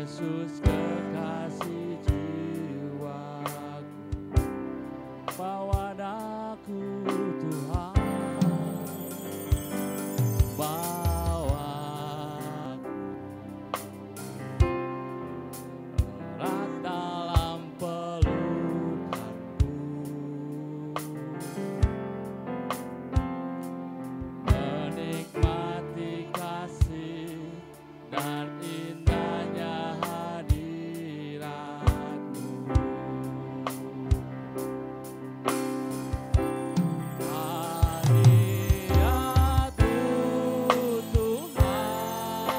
Yesus kekasih jiwaku, bawa aku Tuhan, bawa aku erat dalam pelukanmu, menikmati kasih dan indahnya hadiratmu. Hadiratmu Tuhan,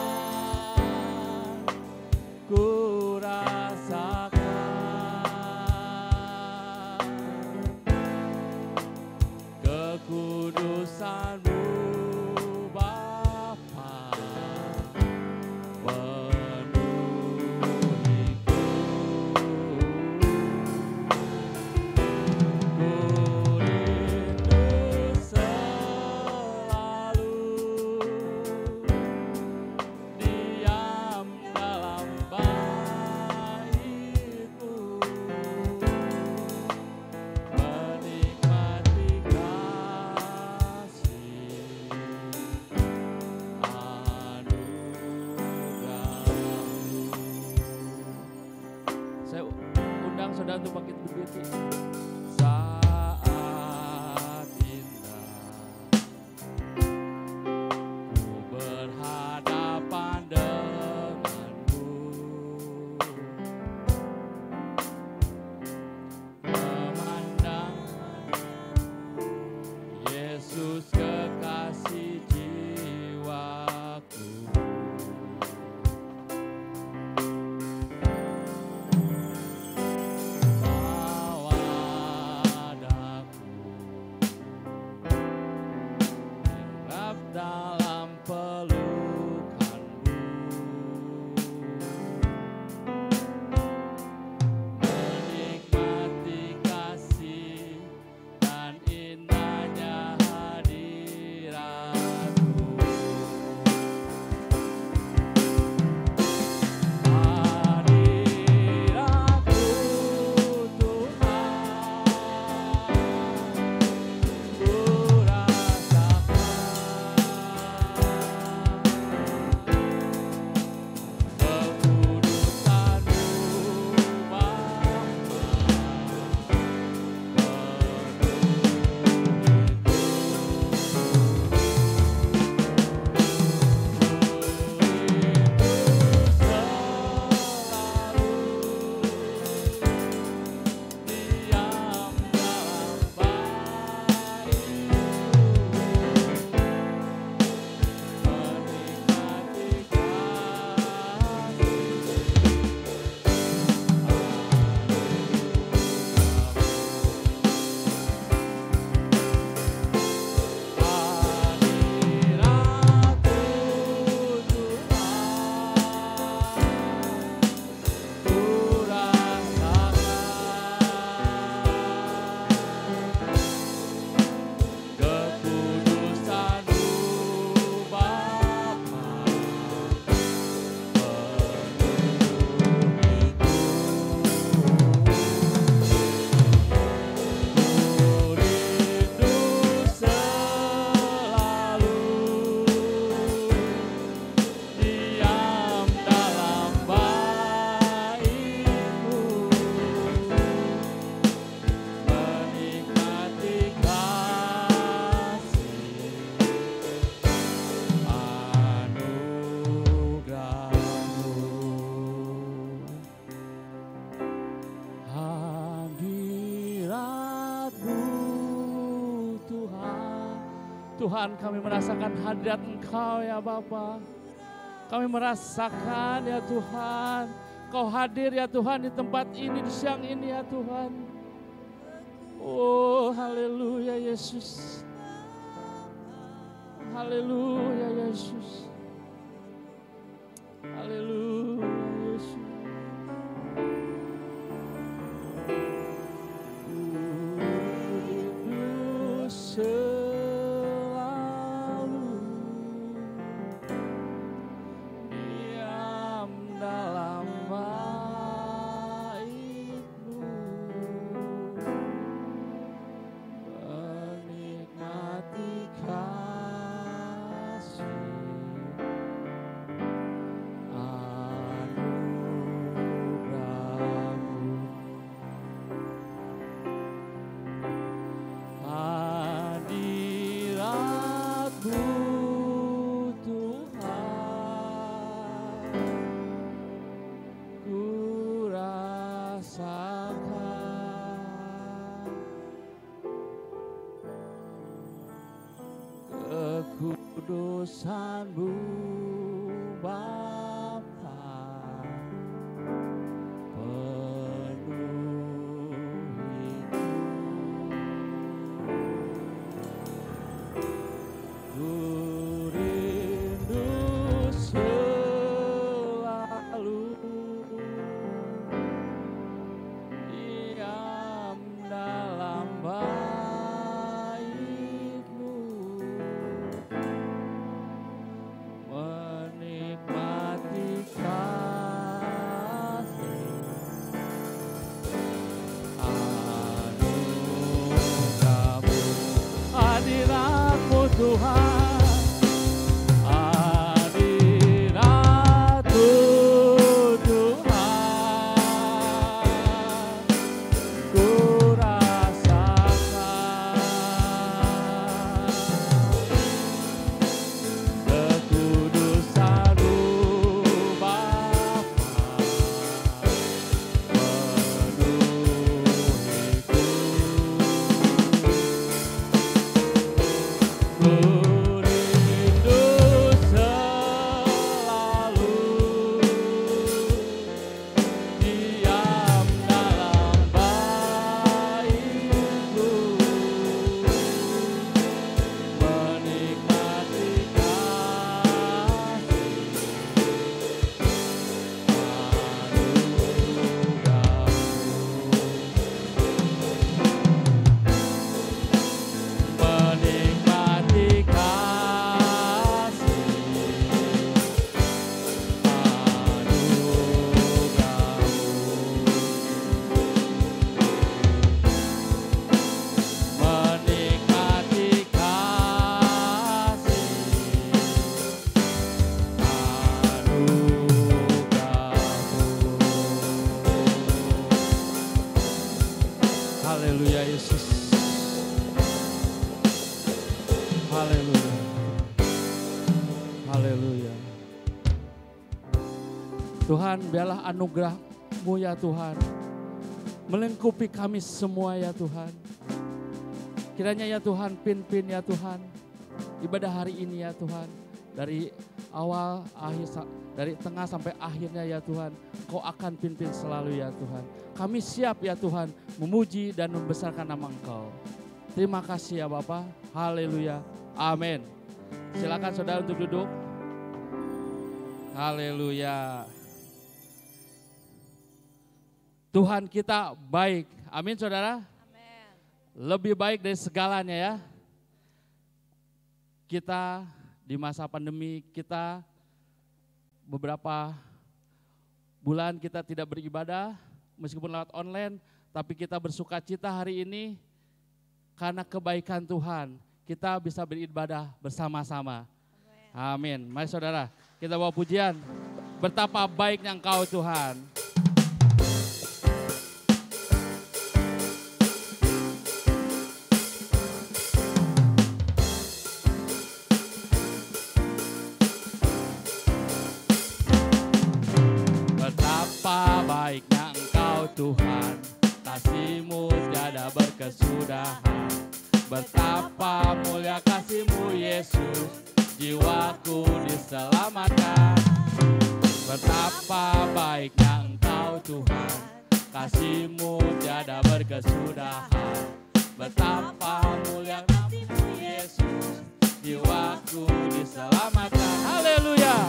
ku rasakan kekudusan-Mu Bapa, penuhiku. Ku rindu selalu diam dalam bait-Mu, menikmati kasih anugerah-Mu. Saya undang saudara untuk bangkit berdiri. Saat indah ku berhadapan denganmu, memandang Yesus kekasih jiwaku, bawa aku hirap dalam pelukan-Mu, menikmati kasih dan indahnya hadirat-Mu. Hadirat-Mu Tuhan, ku rasakan kekudusan-Mu Bapa, Tuhan, kami merasakan hadirat Engkau ya Bapa. Kami merasakan ya Tuhan, Kau hadir ya Tuhan di tempat ini, di siang ini ya Tuhan. Oh haleluya Yesus. Haleluya Yesus. Haleluya Yesus. Selalu diam dalam kudus-Mu Bapa, Tuhan, hadirat-Mu Tuhan, ku rasakan kekudusan-Mu Bapa, haleluya Yesus, haleluya, haleluya. Tuhan, biarlah anugerah-Mu ya Tuhan melingkupi kami semua ya Tuhan. Kiranya ya Tuhan, pimpin ya Tuhan ibadah hari ini ya Tuhan, dari awal akhir, dari tengah sampai akhirnya ya Tuhan, Kau akan pimpin selalu ya Tuhan. Kami siap ya Tuhan memuji dan membesarkan nama Engkau. Terima kasih ya Bapa. Haleluya. Amin. Silakan saudara untuk duduk. Haleluya. Tuhan kita baik. Amin saudara. Amin. Lebih baik dari segalanya ya. Kita di masa pandemi, kita beberapa bulan kita tidak beribadah meskipun lewat online, tapi kita bersuka cita hari ini karena kebaikan Tuhan. Kita bisa beribadah bersama-sama. Amin. Mari saudara, kita bawa pujian. Betapa baiknya Engkau Tuhan. Betapa baiknya Engkau Tuhan, kasih-Mu tiada berkesudahan. Betapa mulia kasih-Mu Yesus, jiwaku diselamatkan. Betapa baiknya Engkau Tuhan, kasih-Mu tiada berkesudahan. Betapa mulia kasih-Mu Yesus, jiwaku diselamatkan. Haleluya.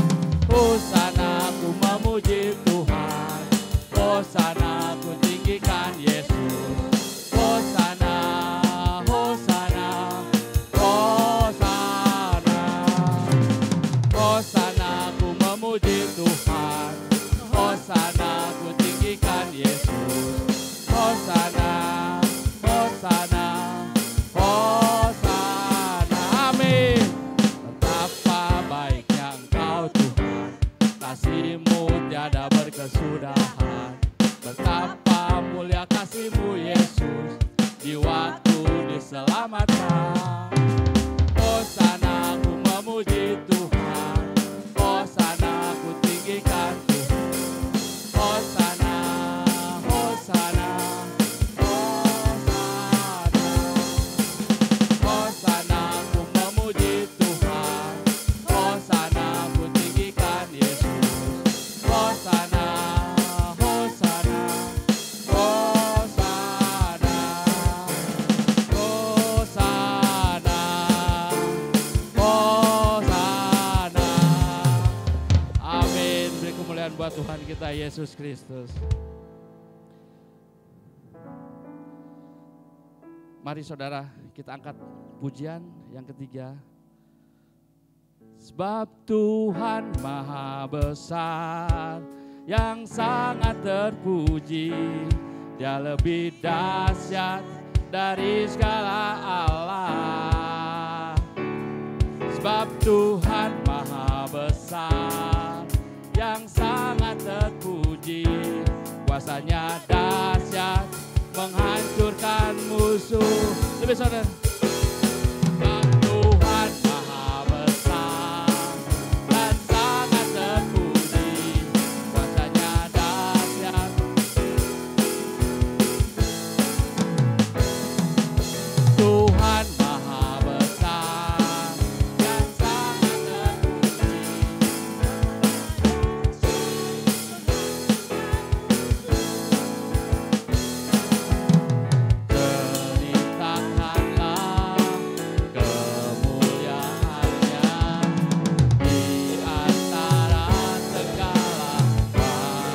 Hosana ku memuji Tuhan, Hosana ku tinggikan Yesus. Hosana, Hosana, Hosana. Hosana ku memuji Tuhan, Hosana ku tinggikan Yesus. Hosana, Hosana, Hosana. Amin. Betapa baiknya Engkau Tuhan, kasih-Mu tiada berkesudahan. Betapa mulia kasih-Mu Yesus, jiwaku diselamatkan. Hosana ku memuji Tuhan, Hosana ku tinggikan Tuhan. Hosana, Hosana, Hosana. Hosana ku memuji Tuhan, kita Yesus Kristus. Mari saudara kita angkat pujian yang ketiga. Sebab Tuhan Maha Besar, yang sangat terpuji, Dia lebih dahsyat dari segala Allah. Sebab Tuhan Maha Besar, yang sangat terpuji, kuasanya dahsyat menghancurkan musuh. Lebih saudara. Sebab Tuhan Maha Besar dan sangat terpuji, kuasanya dahsyat. Tuhan Maha Besar dan sangat terpuji. Ceritakanlah kemuliaannya di antara segala bangsa,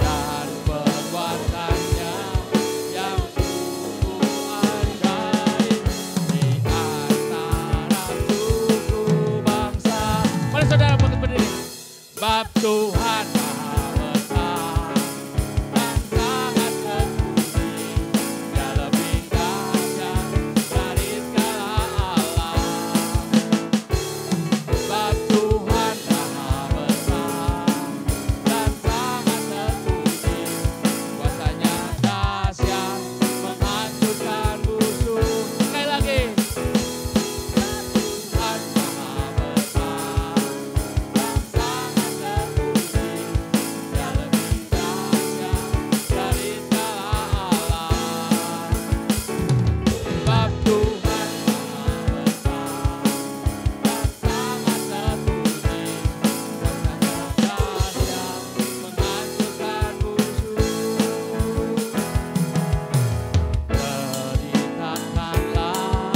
dan perbuatannya yang sungguh ajaib di antara suku bangsa. Mari saudara bangkit berdiri. Sebab Tuhan Maha Besar dan sangat terpuji, Dia lebih dahsyat dari segala Allah. Sebab Tuhan Maha Besar dan sangat terpuji, kuasanya dahsyat menghancurkan musuh. Sekali lagi. Tuhan Maha Besar dan sangat terpuji, Dia lebih dahsyat dari segala Allah. Sebab Tuhan Maha Besar dan sangat terpuji, kuasanya dahsyat menghancurkan musuh. Ceritakanlah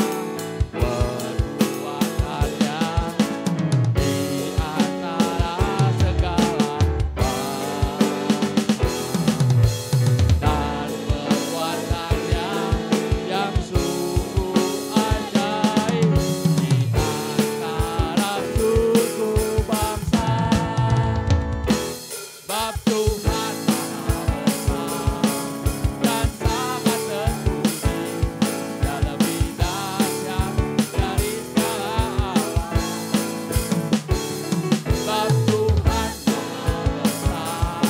perbuatannya di antara segala bangsa, dan perbuatannya yang sungguh ajaib di antara suku bangsa. Sebab Tuhan Maha Besar dan sangat terpuji, Dia lebih dahsyat dari segala Allah. Sebab Tuhan Maha Besar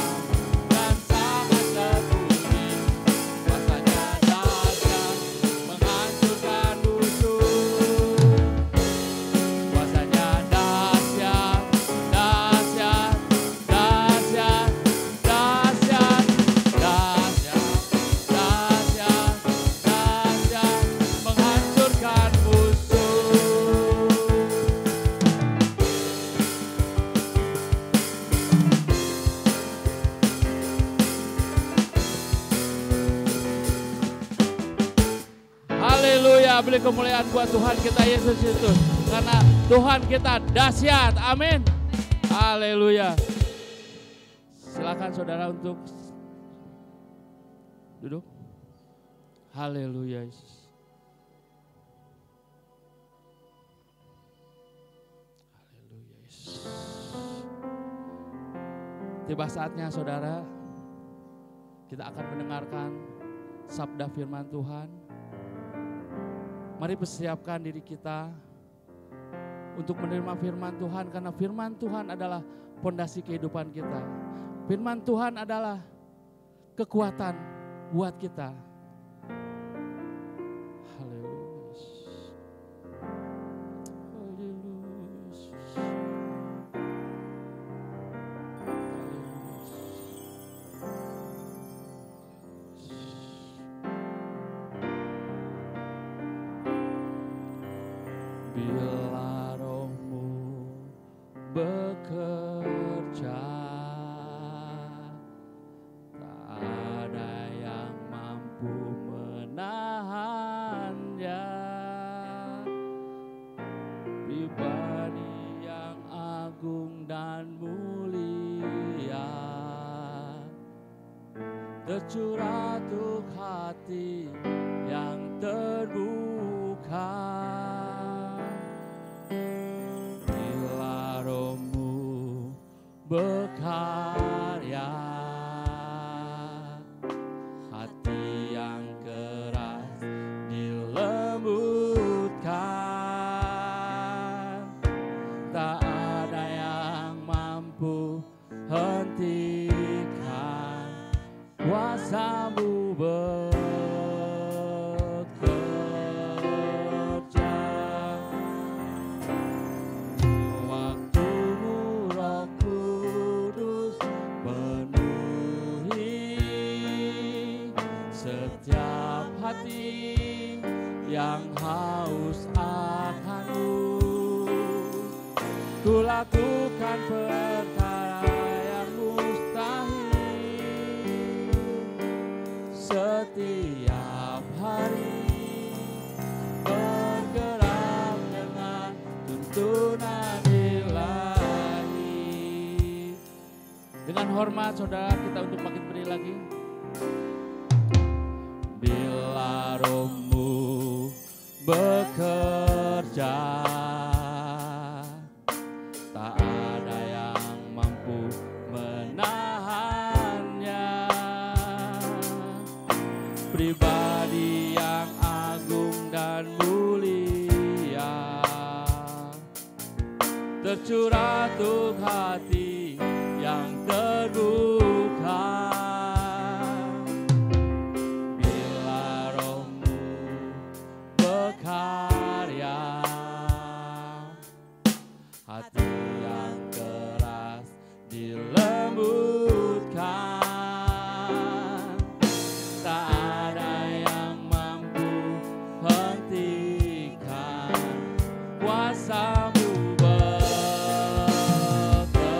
dan sangat terpuji, kuasanya dahsyat menghancurkan musuh. Kuasanya dahsyat, dahsyat, dahsyat, dahsyat, dahsyat, dahsyat, dahsyat, menghancurkan musuh. Haleluya, beri kemuliaan buat Tuhan kita Yesus Kristus. Karena Tuhan kita dahsyat, amin. Haleluya. Silakan saudara untuk duduk. Haleluya Yesus. Haleluya Yesus. Tiba saatnya saudara, kita akan mendengarkan sabda firman Tuhan. Mari persiapkan diri kita untuk menerima firman Tuhan, karena firman Tuhan adalah pondasi kehidupan kita. Firman Tuhan adalah kekuatan buat kita. Haleluya. Bila rohmu bekerja, tak ada yang mampu menahannya. Pribadi yang agung dan mulia, tercurah untuk hati yang terbuka. Bila Roh-Mu berkarya, hati yang keras dilembutkan. Tak ada yang mampu hentikan kuasa-Mu bekerja. Waktu-Mu Roh Kudus penuhi setiap hati yang haus akan-Mu. Ku lakukan perkara yang mustahil setiap hari, bergerak dengan tuntunan ilahi. Dengan hormat saudara, kita untuk makin beri lagi. Bila Roh-Mu bekerja, tak ada yang mampu menahannya. Pribadi yang agung dan mulia, tercurah untuk hati yang terbuka. Bila Roh-Mu berkarya, hati yang keras dilembutkan. Tak ada yang mampu hentikan kuasa-Mu bekerja.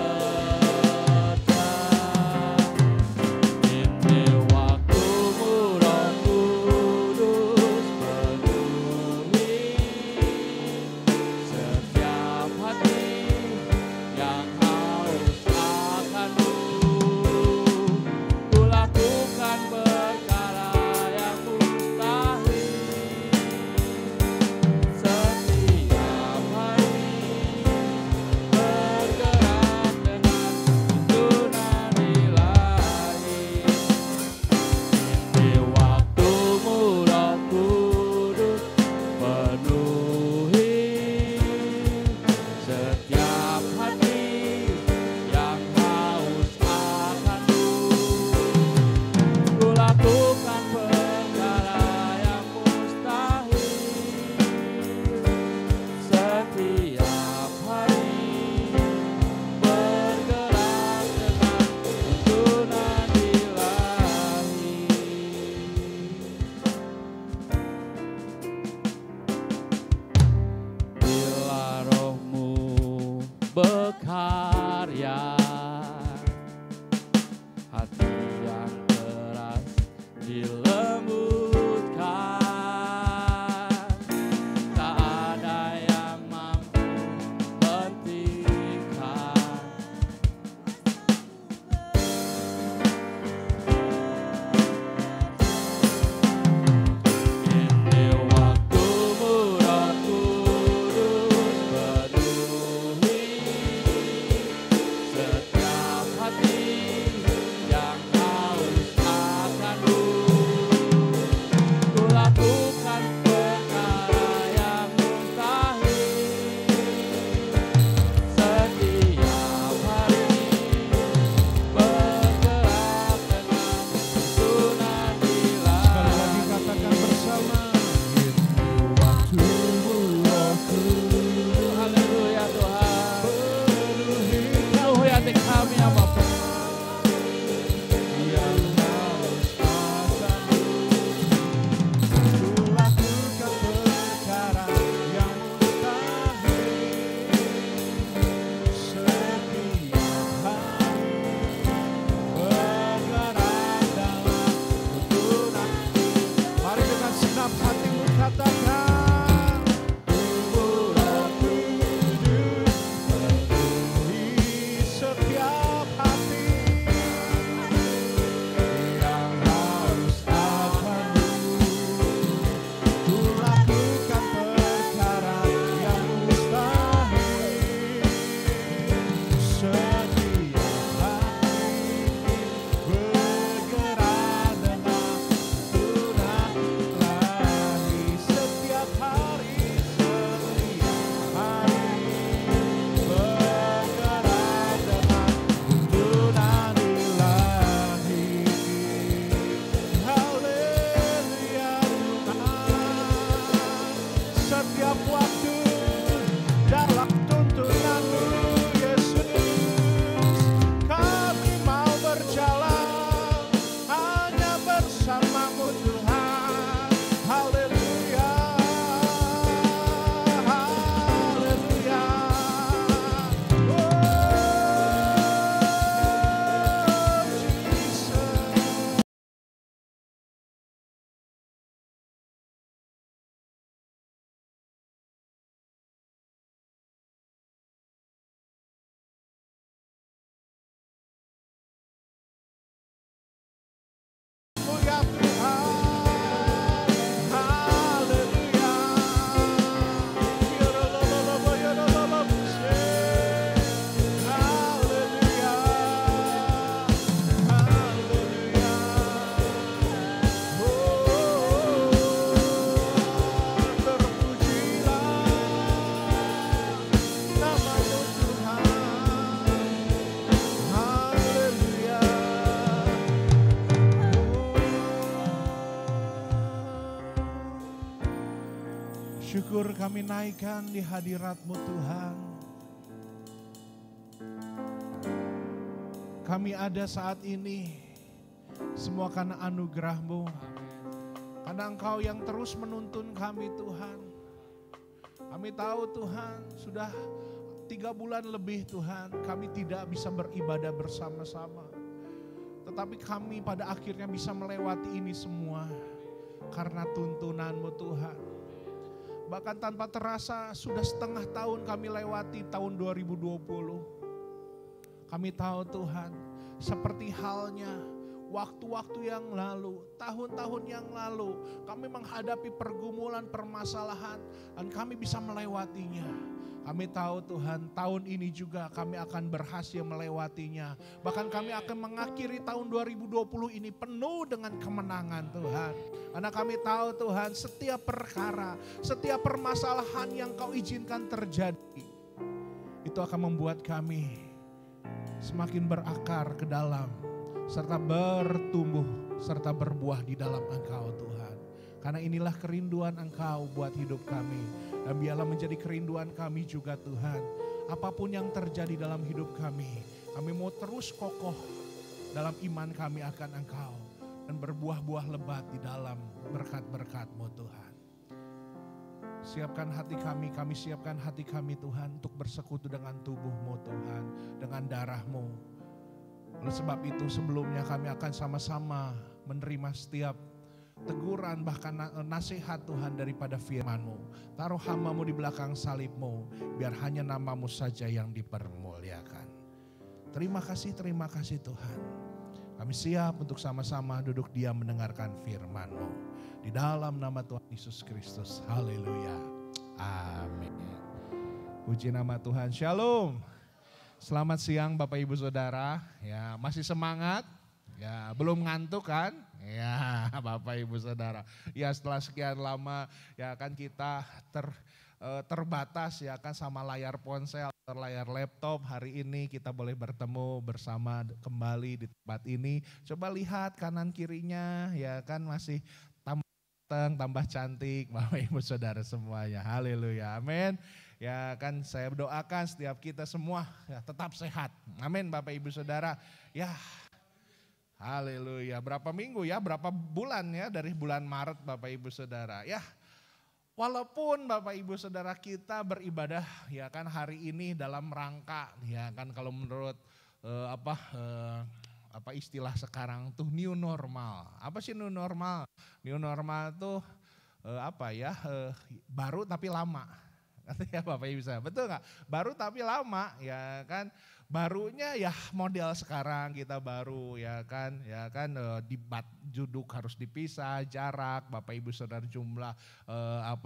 syukur kami naikkan di hadirat-Mu Tuhan. Kami ada saat ini semua karena anugerah-Mu. Karena Engkau yang terus menuntun kami Tuhan. Kami tahu Tuhan sudah 3 bulan lebih Tuhan kami tidak bisa beribadah bersama-sama. Tetapi kami pada akhirnya bisa melewati ini semua karena tuntunan-Mu Tuhan. Bahkan tanpa terasa sudah setengah tahun kami lewati tahun 2020. Kami tahu Tuhan, seperti halnya waktu-waktu yang lalu, tahun-tahun yang lalu, kami menghadapi pergumulan, permasalahan, dan kami bisa melewatinya. Kami tahu Tuhan, tahun ini juga kami akan berhasil melewatinya. Bahkan kami akan mengakhiri tahun 2020 ini penuh dengan kemenangan Tuhan. Karena kami tahu Tuhan, setiap perkara, setiap permasalahan yang Kau izinkan terjadi, itu akan membuat kami semakin berakar ke dalam, serta bertumbuh, serta berbuah di dalam Engkau Tuhan. Karena inilah kerinduan Engkau buat hidup kami. Dan biarlah menjadi kerinduan kami juga Tuhan. Apapun yang terjadi dalam hidup kami mau terus kokoh dalam iman kami akan Engkau. Dan berbuah-buah lebat di dalam berkat-berkat-Mu Tuhan. Siapkan hati kami siapkan hati kami Tuhan untuk bersekutu dengan tubuh-Mu Tuhan. Dengan darah-Mu. Oleh sebab itu sebelumnya kami akan sama-sama menerima setiap teguran bahkan nasihat Tuhan daripada firman-Mu. Taruh hamba-Mu di belakang salib-Mu, biar hanya nama-Mu saja yang dipermuliakan. Terima kasih Tuhan. Kami siap untuk sama-sama duduk diam mendengarkan firman-Mu. Di dalam nama Tuhan Yesus Kristus. Haleluya. Amin. Puji nama Tuhan. Shalom. Selamat siang Bapak Ibu Saudara. Ya, masih semangat? Ya, belum ngantuk kan? Ya, Bapak Ibu Saudara. Ya, setelah sekian lama ya kan kita terbatas ya kan sama layar ponsel, layar laptop. Hari ini kita boleh bertemu bersama kembali di tempat ini. Coba lihat kanan kirinya ya kan masih tambah cantik Bapak Ibu Saudara semuanya. Haleluya. Amin. Ya kan saya doakan setiap kita semua ya, tetap sehat. Amin Bapak Ibu Saudara. Ya. Haleluya. Berapa minggu ya, berapa bulan ya dari bulan Maret Bapak Ibu Saudara. Ya. Walaupun Bapak Ibu Saudara kita beribadah ya kan hari ini dalam rangka ya kan kalau menurut apa istilah sekarang tuh new normal. Apa sih new normal? New normal tuh baru tapi lama. Katanya Bapak Ibu saya, betul gak? Baru tapi lama ya kan. Barunya ya model sekarang kita baru ya kan debat duduk harus dipisah, jarak, Bapak Ibu Saudara jumlah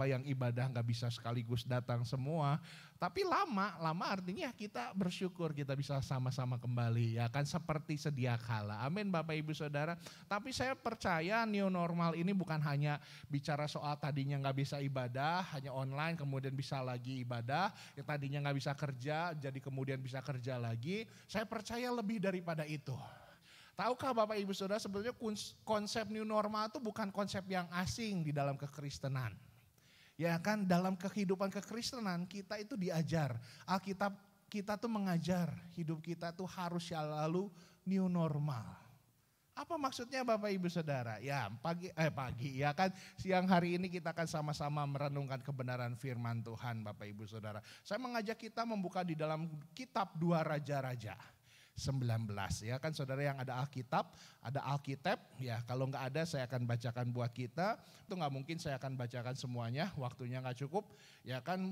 yang ibadah gak bisa sekaligus datang semua. Tapi lama artinya kita bersyukur kita bisa sama-sama kembali ya kan seperti sedia kala. Amin Bapak Ibu Saudara. Tapi saya percaya new normal ini bukan hanya bicara soal tadinya gak bisa ibadah, hanya online kemudian bisa lagi ibadah, yang tadinya gak bisa kerja jadi kemudian bisa kerja lagi. Saya percaya lebih daripada itu. Tahukah Bapak Ibu Saudara sebetulnya konsep new normal itu bukan konsep yang asing di dalam kekristenan. Ya kan dalam kehidupan kekristenan kita itu diajar. Alkitab kita tuh mengajar hidup kita tuh harus selalu new normal. Apa maksudnya Bapak Ibu Saudara? Ya pagi ya kan siang hari ini kita akan sama-sama merenungkan kebenaran firman Tuhan Bapak Ibu Saudara. Saya mengajak kita membuka di dalam kitab 2 Raja-Raja 19 ya kan saudara yang ada Alkitab, ada Alkitab ya kalau nggak ada saya akan bacakan buat kita. Itu nggak mungkin saya akan bacakan semuanya, waktunya nggak cukup. Ya kan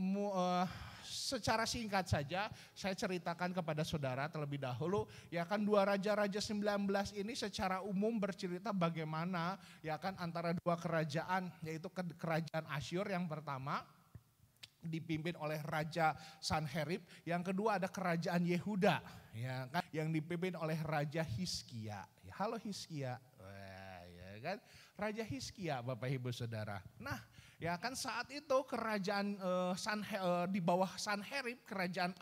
secara singkat saja saya ceritakan kepada saudara terlebih dahulu ya kan 2 Raja-Raja 19 ini secara umum bercerita bagaimana ya kan antara dua kerajaan yaitu kerajaan Asyur yang pertama dipimpin oleh Raja Sanherib, yang kedua ada kerajaan Yehuda ya kan yang dipimpin oleh Raja Hizkia. Halo Hizkia. Wah, ya kan Raja Hizkia Bapak Ibu Saudara. Nah, ya kan saat itu kerajaan di bawah Sanherib, kerajaan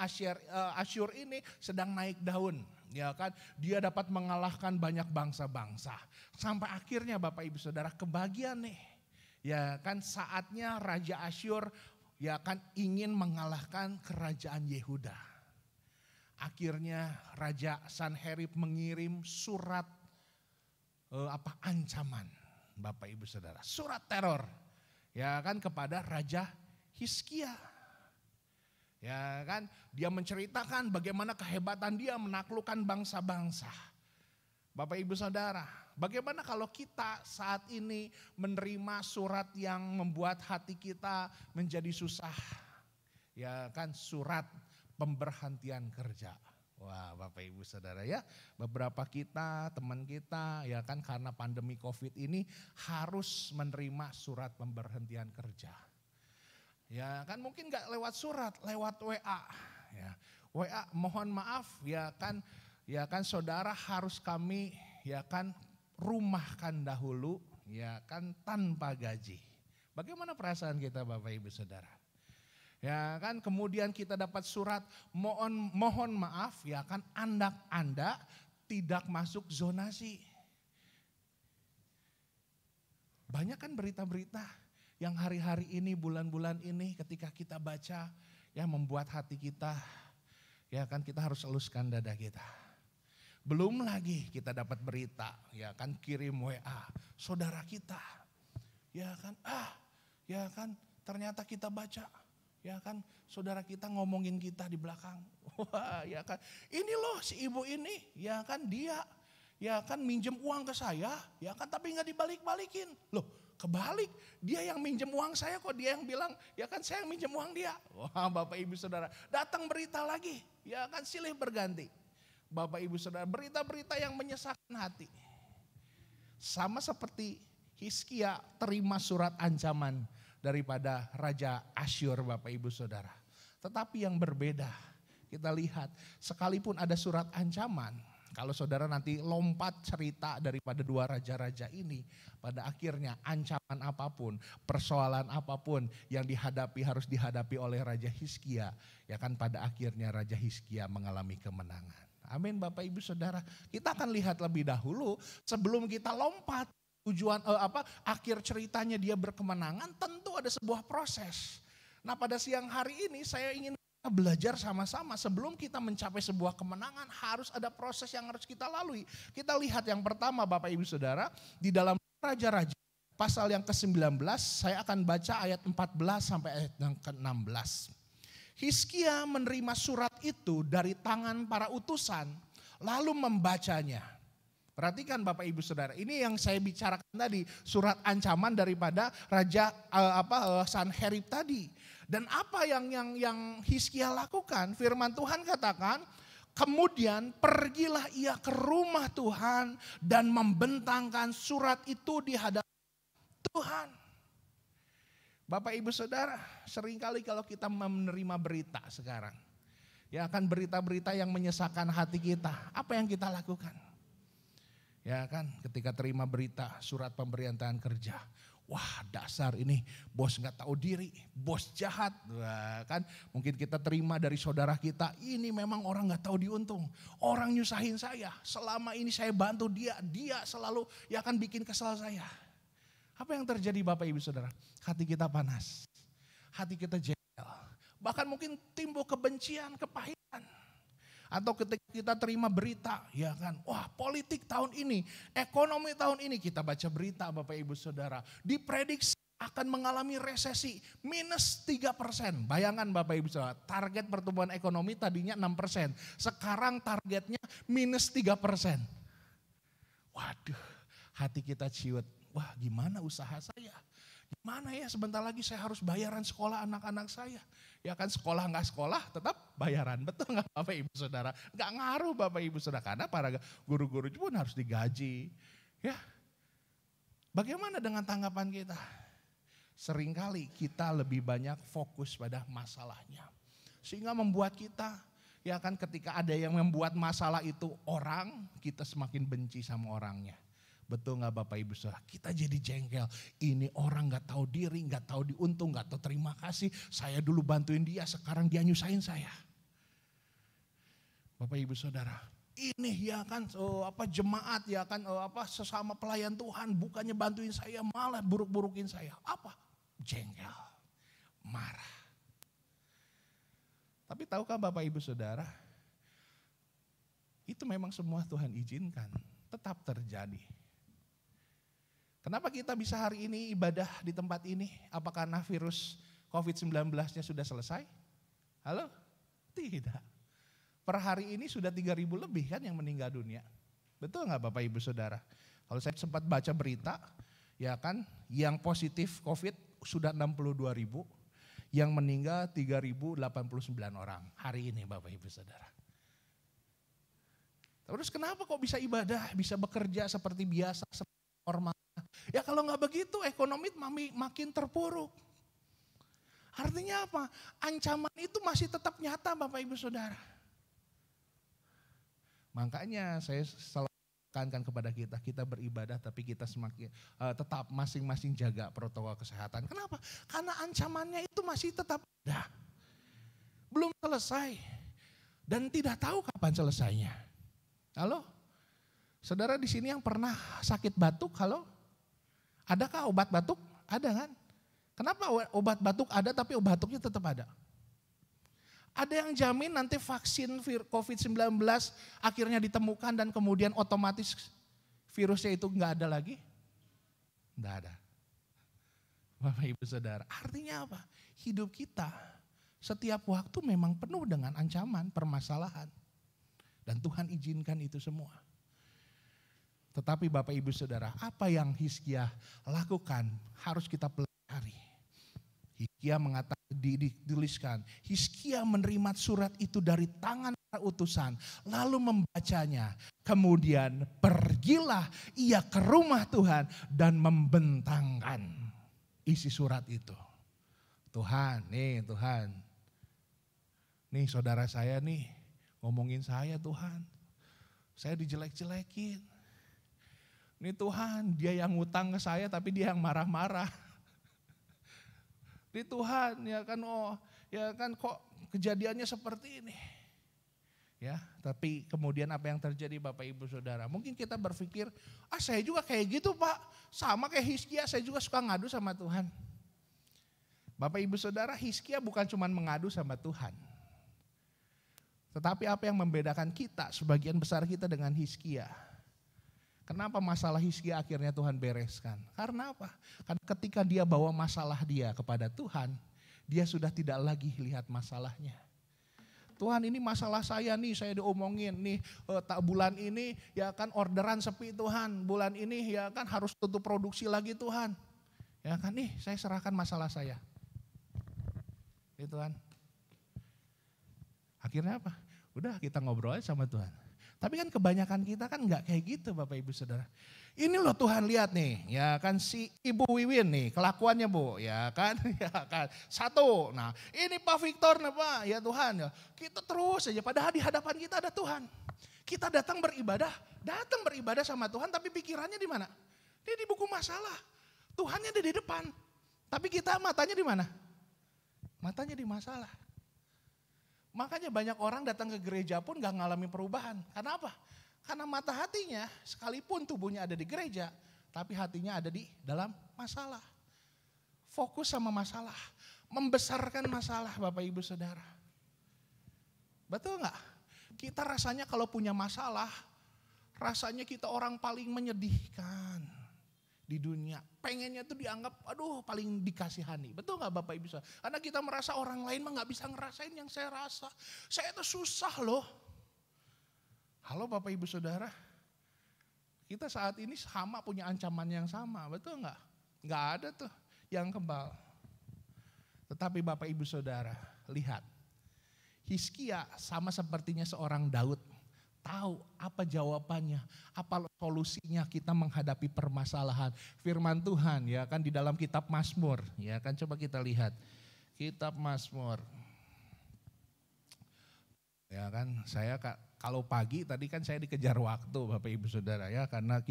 Asyur ini sedang naik daun. Ya kan, dia dapat mengalahkan banyak bangsa-bangsa. Sampai akhirnya Bapak Ibu Saudara kebagian nih. Ya kan saatnya Raja Asyur ya kan ingin mengalahkan kerajaan Yehuda. Akhirnya Raja Sanherib mengirim surat ancaman, Bapak Ibu Saudara, surat teror ya kan kepada Raja Hizkia. Ya kan, dia menceritakan bagaimana kehebatan dia menaklukkan bangsa-bangsa. Bapak Ibu Saudara, bagaimana kalau kita saat ini menerima surat yang membuat hati kita menjadi susah? Ya kan, surat pemberhentian kerja. Wah, Bapak Ibu Saudara ya, beberapa kita, teman kita ya kan karena pandemi Covid ini harus menerima surat pemberhentian kerja. Ya kan mungkin gak lewat surat, lewat WA. Ya, WA mohon maaf ya kan saudara harus kami ya kan rumahkan dahulu ya kan tanpa gaji. Bagaimana perasaan kita Bapak Ibu Saudara? Ya kan kemudian kita dapat surat mohon maaf ya kan Anda tidak masuk zonasi. Banyak kan berita-berita yang hari-hari ini, bulan-bulan ini ketika kita baca ya membuat hati kita ya kan kita harus eluskan dada kita. Belum lagi kita dapat berita ya kan kirim WA saudara kita ya kan ternyata kita baca ya kan saudara kita ngomongin kita di belakang. Wah ya kan ini loh si ibu ini ya kan dia ya kan minjem uang ke saya ya kan tapi gak dibalik-balikin. Loh kebalik, dia yang minjem uang saya kok dia yang bilang ya kan saya yang minjem uang dia. Wah Bapak Ibu Saudara, datang berita lagi ya kan silih berganti. Bapak Ibu Saudara, berita-berita yang menyesakkan hati. Sama seperti Hizkia terima surat ancaman daripada Raja Asyur Bapak Ibu Saudara. Tetapi yang berbeda, kita lihat sekalipun ada surat ancaman, kalau saudara nanti lompat cerita daripada dua raja-raja ini, pada akhirnya ancaman apapun, persoalan apapun yang harus dihadapi oleh Raja Hizkia, ya kan pada akhirnya Raja Hizkia mengalami kemenangan. Amin Bapak Ibu Saudara. Kita akan lihat lebih dahulu sebelum kita lompat tujuan akhir ceritanya dia berkemenangan, tentu ada sebuah proses. Nah pada siang hari ini saya ingin belajar sama-sama sebelum kita mencapai sebuah kemenangan harus ada proses yang harus kita lalui. Kita lihat yang pertama Bapak Ibu Saudara di dalam Raja-Raja pasal yang ke-19 saya akan baca ayat 14 sampai ayat yang ke-16. Hizkia menerima surat itu dari tangan para utusan lalu membacanya. Perhatikan Bapak Ibu Saudara, ini yang saya bicarakan tadi, surat ancaman daripada Raja Sanherib tadi. Dan apa yang Hizkia lakukan? Firman Tuhan katakan, kemudian pergilah ia ke rumah Tuhan dan membentangkan surat itu di hadapan Tuhan. Bapak Ibu Saudara, seringkali kalau kita menerima berita sekarang, ya akan berita-berita yang menyesakkan hati kita, apa yang kita lakukan? Ya kan ketika terima berita surat pemberhentian kerja. Wah dasar ini bos gak tahu diri, bos jahat. Wah, kan mungkin kita terima dari saudara kita, ini memang orang gak tahu diuntung. Orang nyusahin saya, selama ini saya bantu dia selalu ya kan bikin kesal saya. Apa yang terjadi Bapak Ibu Saudara? Hati kita panas, hati kita jengkel. Bahkan mungkin timbul kebencian, kepahitan. Atau ketika kita terima berita, ya kan, wah politik tahun ini, ekonomi tahun ini, kita baca berita Bapak Ibu Saudara, diprediksi akan mengalami resesi minus 3%. Bayangkan Bapak Ibu Saudara, target pertumbuhan ekonomi tadinya 6%, sekarang targetnya minus 3%. Waduh, hati kita ciut, wah gimana usaha saya? Gimana ya sebentar lagi saya harus bayaran sekolah anak-anak saya. Ya kan sekolah nggak sekolah tetap bayaran. Betul nggak Bapak Ibu Saudara? Nggak ngaruh Bapak Ibu Saudara. Karena para guru-guru pun harus digaji. Ya, bagaimana dengan tanggapan kita? Seringkali kita lebih banyak fokus pada masalahnya. Sehingga membuat kita ya kan ketika ada yang membuat masalah itu orang, kita semakin benci sama orangnya. Betul gak Bapak Ibu Saudara? Kita jadi jengkel. Ini orang gak tahu diri, gak tahu diuntung, gak tahu terima kasih. Saya dulu bantuin dia, sekarang dia nyusahin saya. Bapak Ibu Saudara, ini ya kan jemaat ya kan sesama pelayan Tuhan bukannya bantuin saya malah buruk-burukin saya. Apa? Jengkel, marah. Tapi tahukah Bapak Ibu Saudara, itu memang semua Tuhan izinkan, tetap terjadi. Kenapa kita bisa hari ini ibadah di tempat ini? Apakah karena virus COVID-19-nya sudah selesai? Halo? Tidak. Per hari ini sudah 3.000 lebih kan yang meninggal dunia. Betul nggak Bapak Ibu Saudara? Kalau saya sempat baca berita, ya kan, yang positif COVID sudah 62.000, yang meninggal 3.089 orang hari ini Bapak Ibu Saudara. Terus kenapa kok bisa ibadah, bisa bekerja seperti biasa, seperti normal? Ya kalau nggak begitu ekonomi makin terpuruk. Artinya apa? Ancaman itu masih tetap nyata Bapak Ibu Saudara. Makanya saya selalu tekankan kepada kita beribadah tapi kita semakin tetap masing-masing jaga protokol kesehatan. Kenapa? Karena ancamannya itu masih tetap ada. Belum selesai dan tidak tahu kapan selesainya. Halo? Saudara di sini yang pernah sakit batuk, halo? Adakah obat batuk? Ada kan? Kenapa obat batuk ada tapi obat batuknya tetap ada? Ada yang jamin nanti vaksin COVID-19 akhirnya ditemukan dan kemudian otomatis virusnya itu enggak ada lagi? Enggak ada. Bapak Ibu Saudara, artinya apa? Hidup kita setiap waktu memang penuh dengan ancaman, permasalahan. Dan Tuhan izinkan itu semua. Tetapi Bapak Ibu Saudara, apa yang Hizkia lakukan harus kita pelajari. Hizkia mengatakan, dituliskan, Hizkia menerima surat itu dari tangan para utusan, lalu membacanya. Kemudian pergilah ia ke rumah Tuhan dan membentangkan isi surat itu. Tuhan, nih saudara saya nih ngomongin saya Tuhan, saya dijelek-jelekin. Nih Tuhan, dia yang ngutang ke saya tapi dia yang marah-marah. Nih Tuhan, ya kan kok kejadiannya seperti ini. Ya, tapi kemudian apa yang terjadi Bapak Ibu Saudara? Mungkin kita berpikir, saya juga kayak gitu Pak. Sama kayak Hizkia, saya juga suka ngadu sama Tuhan. Bapak Ibu Saudara, Hizkia bukan cuma mengadu sama Tuhan. Tetapi apa yang membedakan kita, sebagian besar kita dengan Hizkia? Kenapa masalah Hizkia akhirnya Tuhan bereskan? Karena apa? Karena ketika dia bawa masalah dia kepada Tuhan, dia sudah tidak lagi lihat masalahnya. Tuhan, ini masalah saya nih, saya diomongin nih, bulan ini ya kan orderan sepi Tuhan, bulan ini ya kan harus tutup produksi lagi Tuhan. Ya kan nih, saya serahkan masalah saya. Ini Tuhan. Akhirnya apa? Udah kita ngobrol aja sama Tuhan. Tapi kan kebanyakan kita kan enggak kayak gitu Bapak Ibu Saudara. Ini loh Tuhan lihat nih, ya kan si Ibu Wiwin nih kelakuannya Bu, ya kan, satu. Nah ini Pak Victor nih Pak, ya Tuhan ya. Kita terus aja padahal di hadapan kita ada Tuhan. Kita datang beribadah sama Tuhan tapi pikirannya di mana? Dia di buku masalah. Tuhannya ada di depan. Tapi kita matanya di mana? Matanya di masalah. Makanya banyak orang datang ke gereja pun gak ngalami perubahan. Karena apa? Karena mata hatinya sekalipun tubuhnya ada di gereja, tapi hatinya ada di dalam masalah. Fokus sama masalah, membesarkan masalah Bapak Ibu Saudara. Betul gak? Kita rasanya kalau punya masalah, rasanya kita orang paling menyedihkan di dunia. Pengennya tuh dianggap paling dikasihani. Betul gak Bapak Ibu Saudara? Karena kita merasa orang lain mah gak bisa ngerasain yang saya rasa. Saya tuh susah loh. Halo Bapak Ibu Saudara. Kita saat ini sama punya ancaman yang sama. Betul gak? Gak ada tuh yang kebal. Tetapi Bapak Ibu Saudara, lihat. Hizkia sama sepertinya seorang Daud. Tahu apa jawabannya, apa solusinya kita menghadapi permasalahan. Firman Tuhan ya kan di dalam kitab Mazmur, ya kan coba kita lihat. Kitab Mazmur. Ya kan saya kalau pagi tadi kan saya dikejar waktu Bapak Ibu Saudara ya karena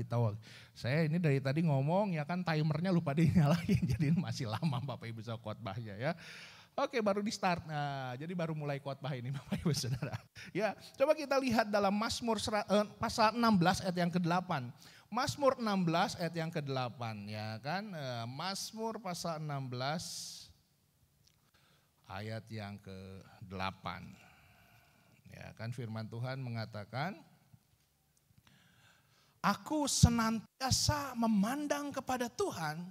saya ini dari tadi ngomong ya kan timernya lupa dinyalain jadi masih lama Bapak Ibu Saudara khotbahnya ya. Oke baru di start, nah jadi baru mulai khotbah ini Bapak Ibu Saudara. Ya coba kita lihat dalam Mazmur pasal 16 ayat yang ke-8. Mazmur 16 ayat yang ke-8 ya kan. Mazmur pasal 16 ayat yang ke-8. Ya kan firman Tuhan mengatakan, aku senantiasa memandang kepada Tuhan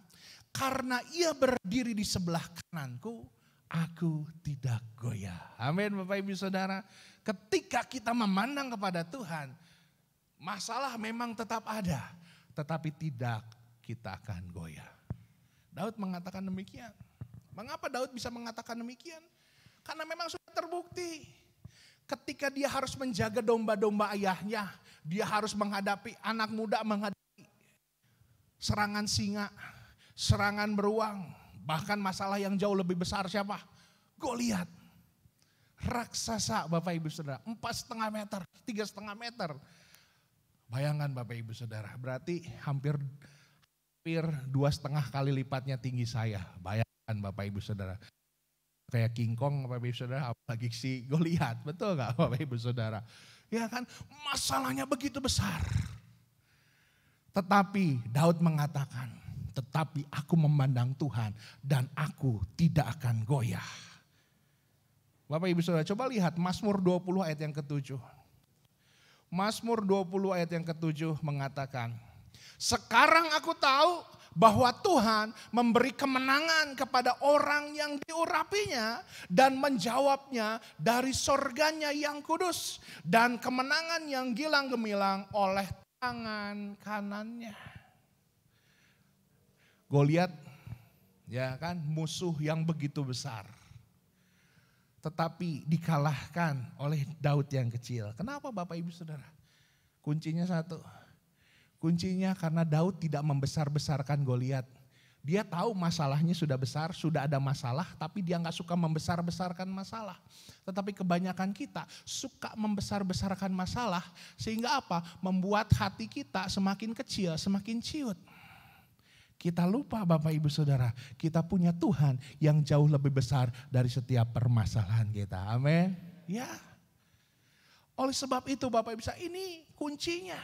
karena Ia berdiri di sebelah kananku, aku tidak goyah. Amin Bapak Ibu Saudara. Ketika kita memandang kepada Tuhan, masalah memang tetap ada, tetapi tidak kita akan goyah. Daud mengatakan demikian. Mengapa Daud bisa mengatakan demikian? Karena memang sudah terbukti. Ketika dia harus menjaga domba-domba ayahnya, dia harus menghadapi anak muda, menghadapi serangan singa, serangan beruang. Bahkan masalah yang jauh lebih besar siapa? Goliat. Raksasa Bapak Ibu Saudara, 4,5 meter, 3,5 meter. Bayangkan Bapak Ibu Saudara, berarti hampir 2,5 kali lipatnya tinggi saya. Bayangkan Bapak Ibu Saudara. Kayak King Kong Bapak Ibu Saudara, apalagi si Goliat, betul gak Bapak Ibu Saudara? Ya kan, masalahnya begitu besar. Tetapi Daud mengatakan, tetapi aku memandang Tuhan dan aku tidak akan goyah. Bapak Ibu Saudara, coba lihat Mazmur 20 ayat yang ke-7. Mazmur 20 ayat yang ke-7 mengatakan, sekarang aku tahu bahwa Tuhan memberi kemenangan kepada orang yang diurapinya dan menjawabnya dari sorganya yang kudus. Dan kemenangan yang gilang gemilang oleh tangan kanannya. Goliat, ya kan, musuh yang begitu besar. Tetapi dikalahkan oleh Daud yang kecil. Kenapa Bapak Ibu Saudara? Kuncinya satu. Kuncinya karena Daud tidak membesar-besarkan Goliat. Dia tahu masalahnya sudah besar, sudah ada masalah, tapi dia gak suka membesar-besarkan masalah. Tetapi kebanyakan kita suka membesar-besarkan masalah, sehingga apa? Membuat hati kita semakin kecil, semakin ciut. Kita lupa Bapak Ibu Saudara, kita punya Tuhan yang jauh lebih besar dari setiap permasalahan kita. Amin. Ya. Oleh sebab itu Bapak Ibu Saudara, ini kuncinya.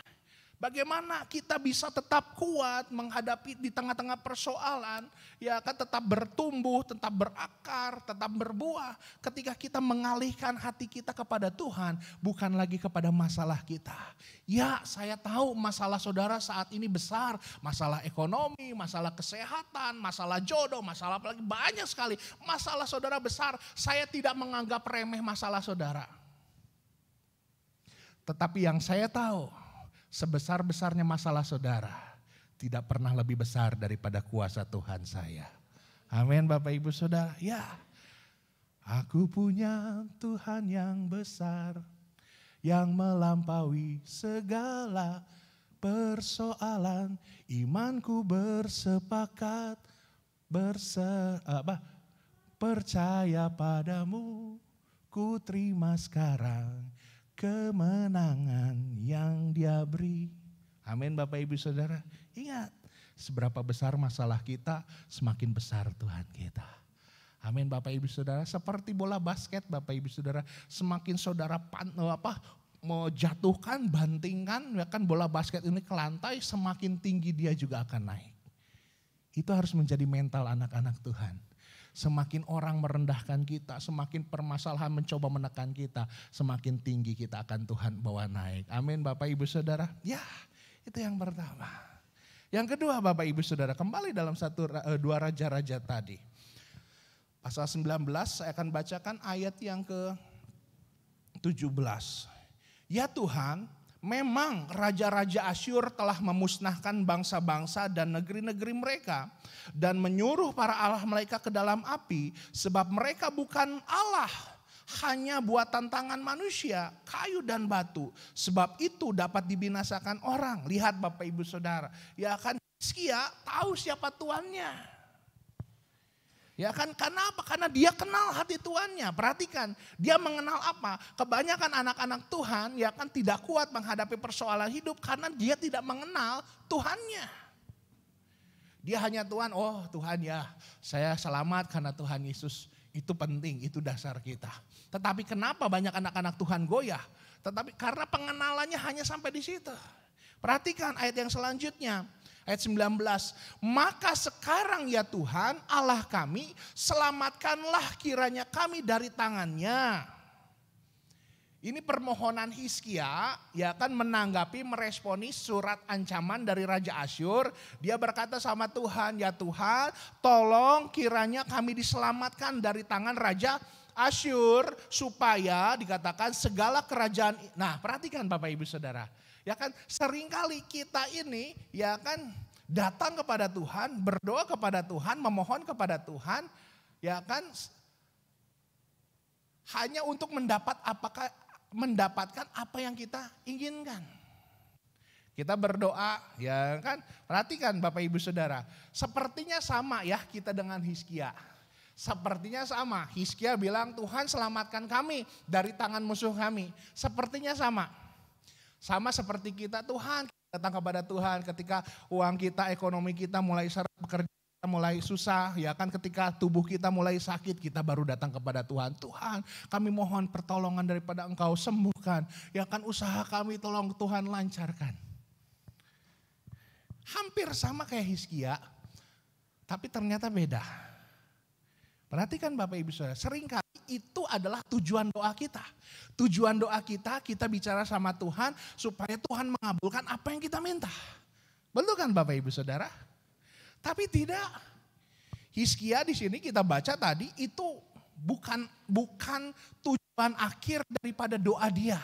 Bagaimana kita bisa tetap kuat menghadapi di tengah-tengah persoalan, ya kan, tetap bertumbuh, tetap berakar, tetap berbuah ketika kita mengalihkan hati kita kepada Tuhan, bukan lagi kepada masalah kita. Ya, saya tahu masalah saudara saat ini besar, masalah ekonomi, masalah kesehatan, masalah jodoh, masalah apalagi banyak sekali. Masalah saudara besar, saya tidak menganggap remeh masalah saudara. Tetapi yang saya tahu, sebesar-besarnya masalah saudara tidak pernah lebih besar daripada kuasa Tuhan saya. Amin Bapak Ibu Saudara. Ya, aku punya Tuhan yang besar, yang melampaui segala persoalan. Imanku bersepakat, percaya padamu, ku terima sekarang kemenangan yang Dia beri. Amin Bapak Ibu Saudara. Ingat, seberapa besar masalah kita, semakin besar Tuhan kita. Amin Bapak Ibu Saudara. Seperti bola basket Bapak Ibu Saudara, semakin saudara mau jatuhkan, bantingkan, ya kan, bola basket ini ke lantai, semakin tinggi dia juga akan naik. Itu harus menjadi mental anak-anak Tuhan. Semakin orang merendahkan kita, semakin permasalahan mencoba menekan kita, semakin tinggi kita akan Tuhan bawa naik. Amin Bapak Ibu Saudara. Ya, itu yang pertama. Yang kedua Bapak Ibu Saudara, kembali dalam 2 Raja-Raja tadi. Pasal 19 saya akan bacakan ayat yang ke-17. Ya Tuhan, memang raja-raja Asyur telah memusnahkan bangsa-bangsa dan negeri-negeri mereka dan menyuruh para allah mereka ke dalam api, sebab mereka bukan Allah, hanya buatan tangan manusia, kayu dan batu. Sebab itu dapat dibinasakan orang. Lihat Bapak Ibu Saudara, ya kan, Hizkia tahu siapa tuannya. Ya kan, kenapa? Karena dia kenal hati Tuannya. Perhatikan, dia mengenal apa? Kebanyakan anak-anak Tuhan ya kan tidak kuat menghadapi persoalan hidup karena dia tidak mengenal Tuhannya. Dia hanya Tuhan, oh Tuhan ya, saya selamat karena Tuhan Yesus. Itu penting, itu dasar kita. Tetapi kenapa banyak anak-anak Tuhan goyah? Tetapi karena pengenalannya hanya sampai di situ. Perhatikan ayat yang selanjutnya. Ayat 19, maka sekarang ya Tuhan Allah kami, selamatkanlah kiranya kami dari tangannya. Ini permohonan Hizkia ya kan menanggapi meresponi surat ancaman dari Raja Asyur. Dia berkata sama Tuhan, ya Tuhan tolong kiranya kami diselamatkan dari tangan Raja Asyur. Supaya dikatakan segala kerajaan. Nah perhatikan Bapak Ibu Saudara. Ya kan seringkali kita ini ya kan datang kepada Tuhan, berdoa kepada Tuhan, memohon kepada Tuhan, ya kan hanya untuk mendapatkan apa yang kita inginkan. Kita berdoa, ya kan, perhatikan Bapak Ibu Saudara, sepertinya sama ya kita dengan Hizkia. Sepertinya sama, Hizkia bilang Tuhan selamatkan kami dari tangan musuh kami. Sepertinya sama. Sama seperti kita, Tuhan datang kepada Tuhan ketika uang kita, ekonomi kita mulai seret, bekerja kita mulai susah, ya kan ketika tubuh kita mulai sakit, kita baru datang kepada Tuhan. Tuhan, kami mohon pertolongan daripada Engkau, sembuhkan. Ya kan usaha kami tolong Tuhan lancarkan. Hampir sama kayak Hizkia, tapi ternyata beda. Perhatikan Bapak Ibu Saudara, seringkali itu adalah tujuan doa kita. Tujuan doa kita bicara sama Tuhan supaya Tuhan mengabulkan apa yang kita minta. Betul kan Bapak Ibu Saudara? Tapi tidak. Hizkia di sini kita baca tadi itu bukan tujuan akhir daripada doa dia.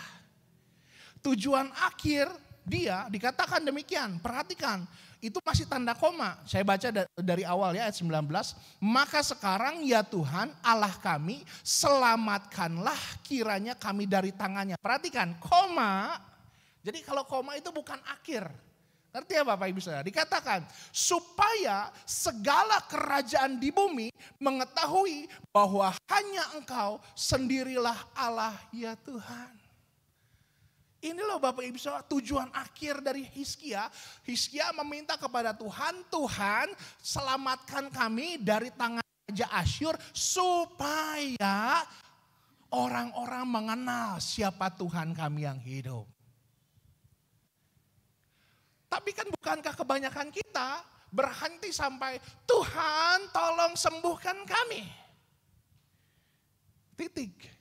Tujuan akhir dia dikatakan demikian, perhatikan. Itu masih tanda koma. Saya baca dari awal ya ayat 19. Maka sekarang ya Tuhan Allah kami, selamatkanlah kiranya kami dari tangannya. Perhatikan koma. Jadi kalau koma itu bukan akhir. Ngerti ya Bapak Ibu Saudara? Dikatakan supaya segala kerajaan di bumi mengetahui bahwa hanya Engkau sendirilah Allah ya Tuhan. Ini loh Bapak Ibu Saudara tujuan akhir dari Hizkia. Hizkia meminta kepada Tuhan, Tuhan selamatkan kami dari tangan Raja Asyur supaya orang-orang mengenal siapa Tuhan kami yang hidup. Tapi kan bukankah kebanyakan kita berhenti sampai Tuhan tolong sembuhkan kami. Titik.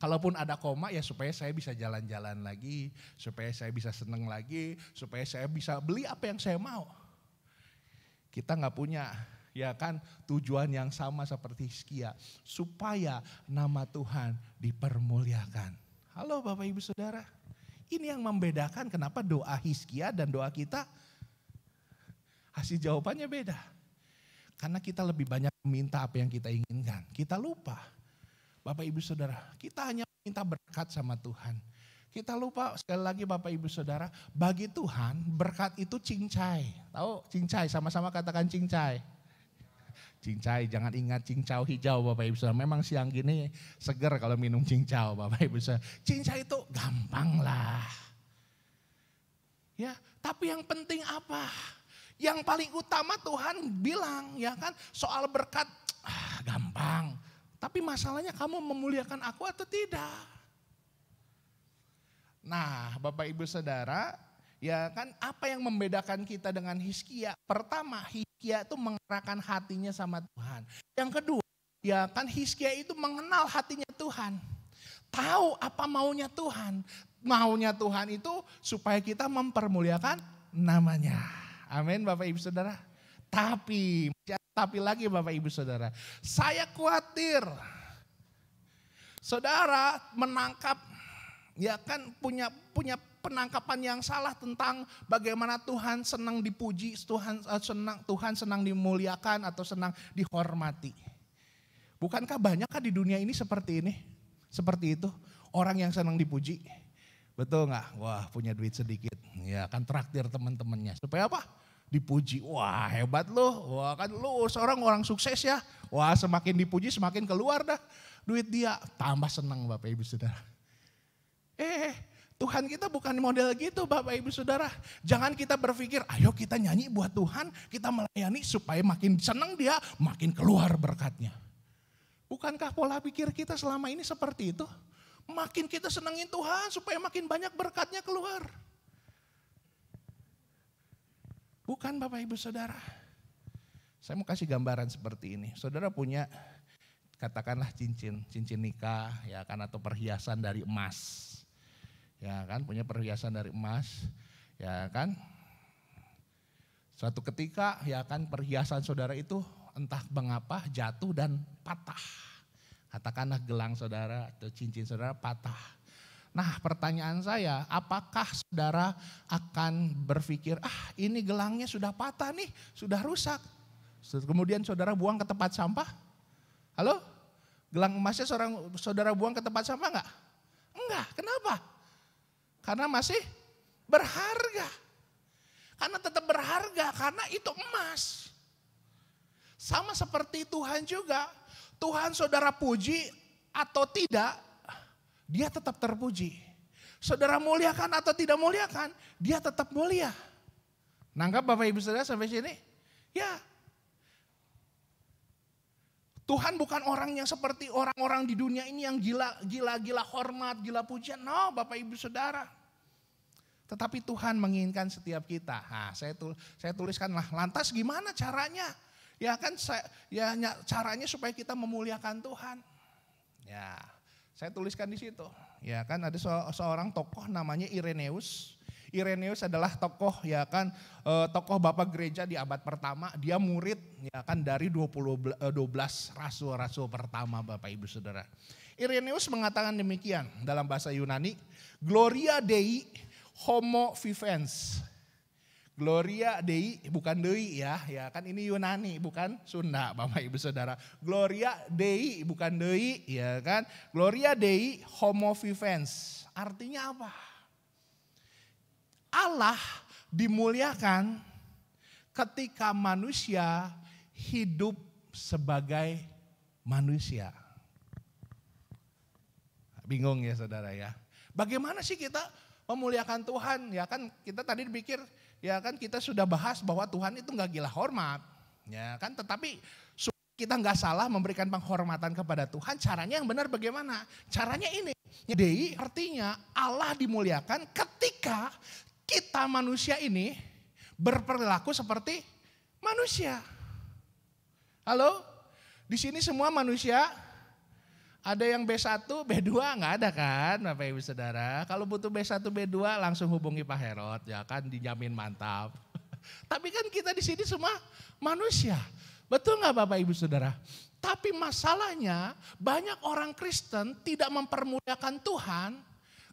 Kalaupun ada koma ya supaya saya bisa jalan-jalan lagi, supaya saya bisa seneng lagi, supaya saya bisa beli apa yang saya mau. Kita gak punya ya kan tujuan yang sama seperti Hizkia, supaya nama Tuhan dipermuliakan. Halo Bapak Ibu Saudara, ini yang membedakan kenapa doa Hizkia dan doa kita hasil jawabannya beda. Karena kita lebih banyak meminta apa yang kita inginkan, kita lupa. Bapak Ibu Saudara, kita hanya minta berkat sama Tuhan. Kita lupa sekali lagi Bapak Ibu Saudara, bagi Tuhan berkat itu cincai. Tahu cincai, sama-sama katakan cincai. Cincai, jangan ingat cincau hijau Bapak Ibu Saudara. Memang siang gini seger kalau minum cincau Bapak Ibu Saudara. Cincai itu gampang lah. Ya, tapi yang penting apa? Yang paling utama Tuhan bilang ya kan soal berkat gampang. Tapi masalahnya kamu memuliakan aku atau tidak? Nah Bapak Ibu Saudara, ya kan apa yang membedakan kita dengan Hizkia? Pertama, Hizkia itu mengerahkan hatinya sama Tuhan. Yang kedua, ya kan Hizkia itu mengenal hatinya Tuhan. Tahu apa maunya Tuhan. Maunya Tuhan itu supaya kita mempermuliakan namanya. Amin Bapak Ibu Saudara. Tapi lagi Bapak Ibu Saudara, saya khawatir saudara menangkap ya kan punya penangkapan yang salah tentang bagaimana Tuhan senang dipuji, Tuhan senang dimuliakan atau senang dihormati. Bukankah banyakkah di dunia ini seperti ini? Seperti itu, orang yang senang dipuji. Betul nggak? Wah punya duit sedikit, ya kan traktir teman-temannya. Supaya apa? Dipuji, wah hebat loh, wah kan lu seorang orang sukses ya. Wah semakin dipuji semakin keluar dah duit dia, tambah senang Bapak Ibu Saudara. Tuhan kita bukan model gitu Bapak Ibu Saudara. Jangan kita berpikir, ayo kita nyanyi buat Tuhan, kita melayani supaya makin senang dia, makin keluar berkatnya. Bukankah pola pikir kita selama ini seperti itu? Makin kita senangin Tuhan supaya makin banyak berkatnya keluar. Bukan Bapak Ibu Saudara. Saya mau kasih gambaran seperti ini. Saudara punya katakanlah cincin nikah ya kan, atau perhiasan dari emas. Ya kan, punya perhiasan dari emas. Ya kan. Suatu ketika ya kan perhiasan saudara itu entah mengapa jatuh dan patah. Katakanlah gelang saudara atau cincin saudara patah. Nah, pertanyaan saya, apakah saudara akan berpikir, ini gelangnya sudah patah nih, sudah rusak. Kemudian saudara buang ke tempat sampah? Halo? Gelang emasnya saudara buang ke tempat sampah enggak? Enggak, kenapa? Karena masih berharga. Karena tetap berharga, karena itu emas. Sama seperti Tuhan juga, Tuhan saudara puji atau tidak, dia tetap terpuji. Saudara muliakan atau tidak muliakan, dia tetap mulia. Nangkap Bapak Ibu Saudara sampai sini? Ya. Tuhan bukan orang yang seperti orang-orang di dunia ini yang gila hormat, gila pujian. No, Bapak Ibu Saudara. Tetapi Tuhan menginginkan setiap kita. Nah, saya tuliskanlah, lantas gimana caranya? Ya kan, caranya supaya kita memuliakan Tuhan. Ya. Saya tuliskan di situ, ya kan, ada seorang tokoh namanya Ireneus. Ireneus adalah tokoh ya kan, tokoh bapak gereja di abad pertama. Dia murid ya kan dari 12 rasul pertama Bapak Ibu Saudara. Ireneus mengatakan demikian dalam bahasa Yunani, Gloria Dei homo vivens. Gloria Dei, bukan Dei ya kan, ini Yunani bukan Sunda Bapak Ibu Saudara. Gloria Dei bukan Dei ya kan. Gloria Dei homo vivens. Artinya apa? Allah dimuliakan ketika manusia hidup sebagai manusia. Bingung ya saudara ya. Bagaimana sih kita memuliakan Tuhan? Ya kan kita tadi pikir, ya kan kita sudah bahas bahwa Tuhan itu gak gila hormat. Ya kan, tetapi kita gak salah memberikan penghormatan kepada Tuhan. Caranya yang benar bagaimana? Caranya ini. Dei artinya Allah dimuliakan ketika kita manusia ini berperilaku seperti manusia. Halo? Di sini semua manusia. Ada yang B1, B2 nggak ada kan Bapak Ibu Saudara. Kalau butuh B1, B2 langsung hubungi Pak Herod ya kan, dijamin mantap. Tapi kan kita di sini semua manusia. Betul nggak Bapak Ibu Saudara? Tapi masalahnya banyak orang Kristen tidak mempermuliakan Tuhan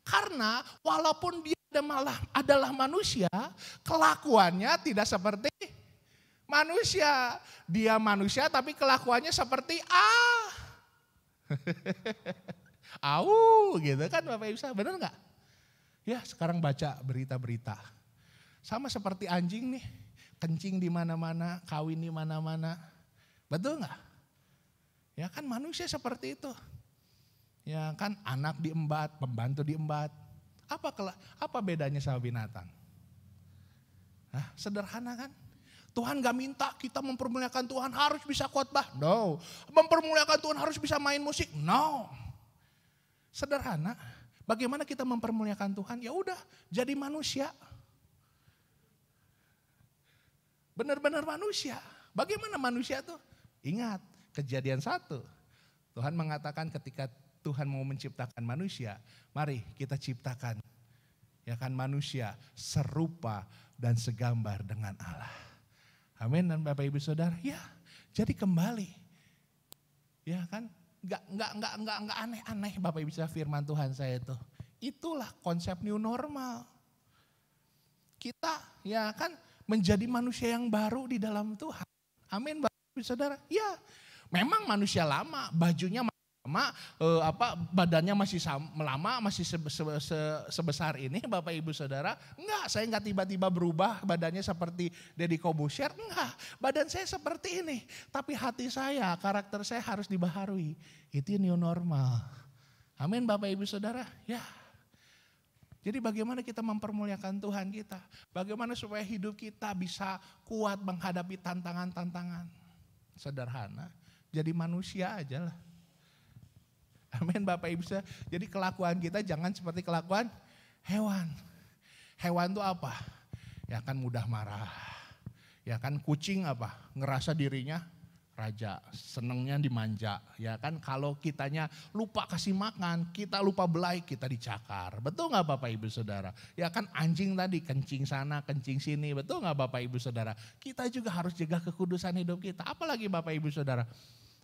karena walaupun dia adalah manusia, kelakuannya tidak seperti manusia. Dia manusia tapi kelakuannya seperti gitu kan Bapak Ibu, benar nggak? Ya sekarang baca berita-berita, sama seperti anjing nih, kencing di mana-mana, kawin di mana-mana, betul nggak? Ya kan manusia seperti itu, ya kan anak diembat, pembantu diembat, apa bedanya sama binatang? Sederhana kan? Tuhan gak minta kita mempermuliakan Tuhan harus bisa khotbah. No. Mempermuliakan Tuhan harus bisa main musik. No. Sederhana. Bagaimana kita mempermuliakan Tuhan? Ya udah, jadi manusia. Benar-benar manusia. Bagaimana manusia tuh? Ingat, Kejadian 1. Tuhan mengatakan ketika Tuhan mau menciptakan manusia, mari kita ciptakan ya kan manusia serupa dan segambar dengan Allah. Amin dan Bapak Ibu Saudara, ya jadi kembali, ya kan, nggak aneh-aneh Bapak Ibu Saudara firman Tuhan saya itu, itulah konsep new normal. Kita ya kan menjadi manusia yang baru di dalam Tuhan, amin Bapak Ibu Saudara, ya memang manusia lama, bajunya lama, badannya masih lama, masih sebesar ini Bapak Ibu Saudara. Enggak, saya enggak tiba-tiba berubah badannya seperti Deddy Corbuzier, enggak. Badan saya seperti ini, tapi hati saya, karakter saya harus dibaharui. Itu new normal. Amin Bapak Ibu Saudara. Ya. Jadi bagaimana kita mempermuliakan Tuhan kita? Bagaimana supaya hidup kita bisa kuat menghadapi tantangan-tantangan? Sederhana, jadi manusia aja lah. Amin Bapak Ibu Saudara. Jadi kelakuan kita jangan seperti kelakuan hewan. Hewan itu apa? Ya kan mudah marah. Ya kan kucing apa? Ngerasa dirinya raja, senengnya dimanja. Ya kan kalau kitanya lupa kasih makan, kita lupa belai, kita dicakar. Betul gak Bapak Ibu Saudara? Ya kan anjing tadi kencing sana, kencing sini. Betul gak Bapak Ibu Saudara? Kita juga harus jaga kekudusan hidup kita. Apalagi Bapak Ibu Saudara?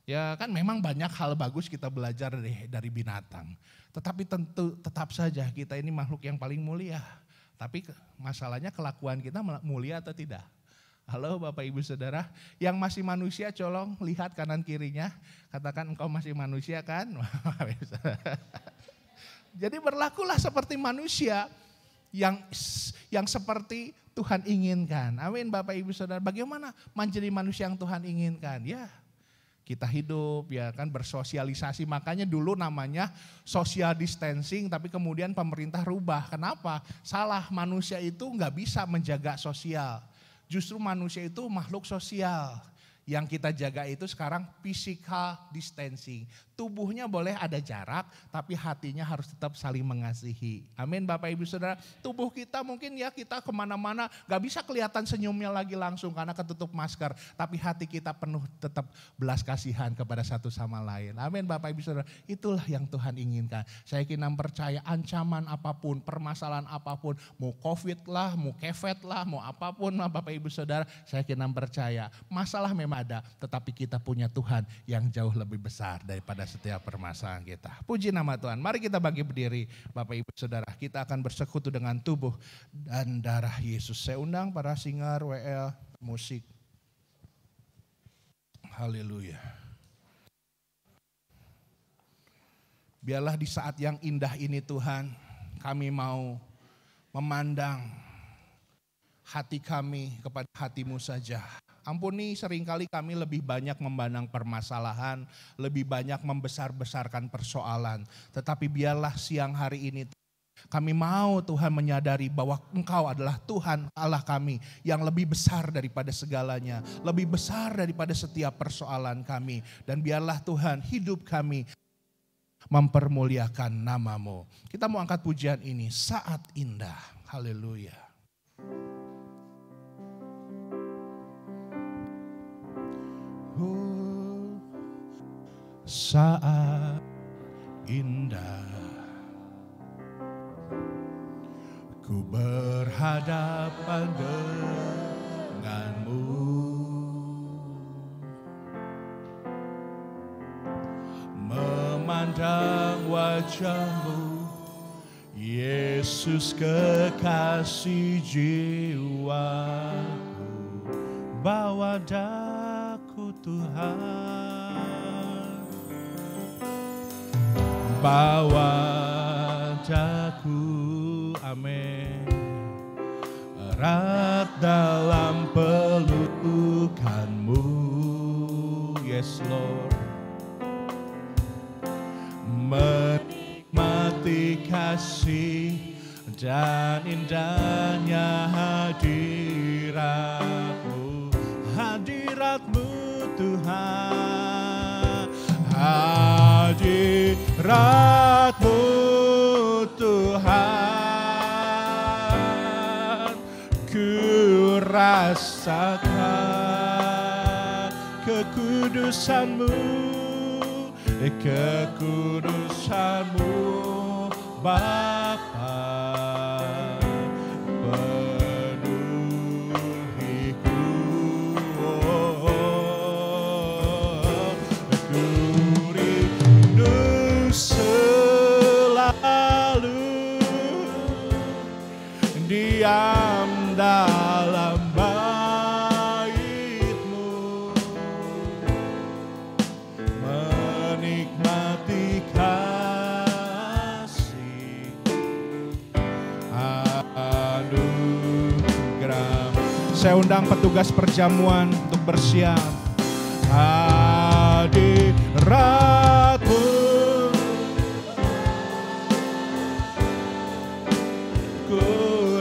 Ya kan memang banyak hal bagus kita belajar dari binatang. Tetapi tetap saja kita ini makhluk yang paling mulia. Tapi masalahnya kelakuan kita mulia atau tidak? Halo Bapak Ibu Saudara, yang masih manusia colong lihat kanan kirinya, katakan engkau masih manusia kan? Jadi berlakulah seperti manusia yang seperti Tuhan inginkan. Amin Bapak Ibu Saudara, bagaimana menjadi manusia yang Tuhan inginkan? Ya kita hidup ya kan bersosialisasi, makanya dulu namanya social distancing tapi kemudian pemerintah rubah. Kenapa? Salah, manusia itu nggak bisa menjaga sosial. Justru manusia itu makhluk sosial. Yang kita jaga itu sekarang physical distancing. Tubuhnya boleh ada jarak, tapi hatinya harus tetap saling mengasihi. Amin Bapak Ibu Saudara. Tubuh kita mungkin ya kita kemana-mana gak bisa kelihatan senyumnya lagi langsung karena ketutup masker. Tapi hati kita penuh tetap belas kasihan kepada satu sama lain. Amin Bapak Ibu Saudara. Itulah yang Tuhan inginkan. Saya kira percaya ancaman apapun, permasalahan apapun, mau COVID lah, mau kefet lah, mau apapun lah Bapak Ibu Saudara. Saya kira percaya masalah memang ada, tetapi kita punya Tuhan yang jauh lebih besar daripada setiap permasalahan kita. Puji nama Tuhan. Mari kita bangkit berdiri Bapak Ibu Saudara. Kita akan bersekutu dengan tubuh dan darah Yesus. Saya undang para singer, WL, musik. Haleluya. Biarlah di saat yang indah ini Tuhan, kami mau memandang hati kami kepada hati-Mu saja. Ampuni seringkali kami lebih banyak memandang permasalahan, lebih banyak membesar-besarkan persoalan. Tetapi biarlah siang hari ini kami mau Tuhan menyadari bahwa Engkau adalah Tuhan Allah kami yang lebih besar daripada segalanya. Lebih besar daripada setiap persoalan kami. Dan biarlah Tuhan hidup kami mempermuliakan nama-Mu. Kita mau angkat pujian ini, Saat Indah. Haleluya. Saat indah ku berhadapan denganmu, memandang wajahmu, Yesus kekasih jiwaku, bawa daku Tuhan, bawa daku, amin, erat dalam pelukanmu, yes Lord, menikmati kasih dan indahnya hadiratmu, hadiratmu Tuhan, hadiratmu Tuhan, ku rasakan kekudusanmu, kekudusanmu Bapa, penuhiku, ku rindu selalu diam dalam bait-Mu, menikmati kasih anugerah. Saya undang petugas perjamuan untuk bersiap. Hadirat-Mu ku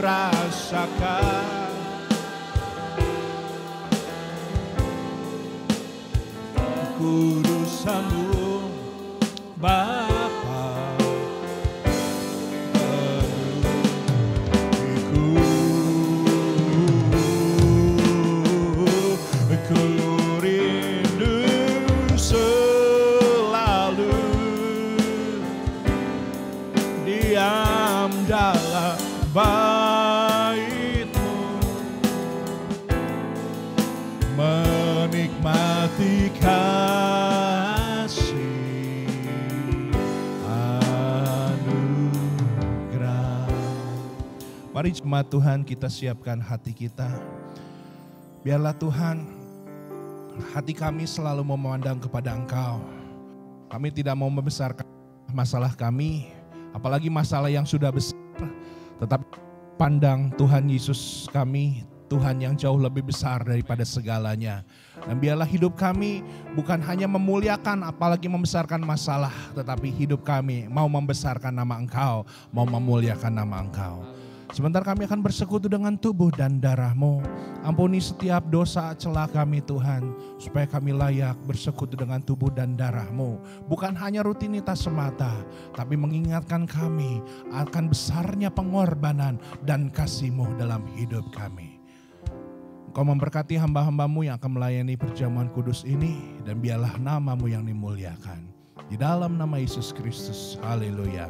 rasakan, kudusan-Mu Bapa, penuhiku, kasih anugerah. Mari jemaat Tuhan, kita siapkan hati kita. Biarlah Tuhan, hati kami selalu memandang kepada Engkau. Kami tidak mau membesarkan masalah kami, apalagi masalah yang sudah besar. Tetapi pandang Tuhan Yesus kami, Tuhan yang jauh lebih besar daripada segalanya. Dan biarlah hidup kami bukan hanya memuliakan apalagi membesarkan masalah, tetapi hidup kami mau membesarkan nama Engkau, mau memuliakan nama Engkau. Sebentar kami akan bersekutu dengan tubuh dan darah-Mu. Ampuni setiap dosa celah kami Tuhan, supaya kami layak bersekutu dengan tubuh dan darah-Mu. Bukan hanya rutinitas semata, tapi mengingatkan kami akan besarnya pengorbanan dan kasih-Mu dalam hidup kami. Engkau memberkati hamba-hamba-Mu yang akan melayani perjamuan kudus ini, dan biarlah nama-Mu yang dimuliakan. Di dalam nama Yesus Kristus, haleluya,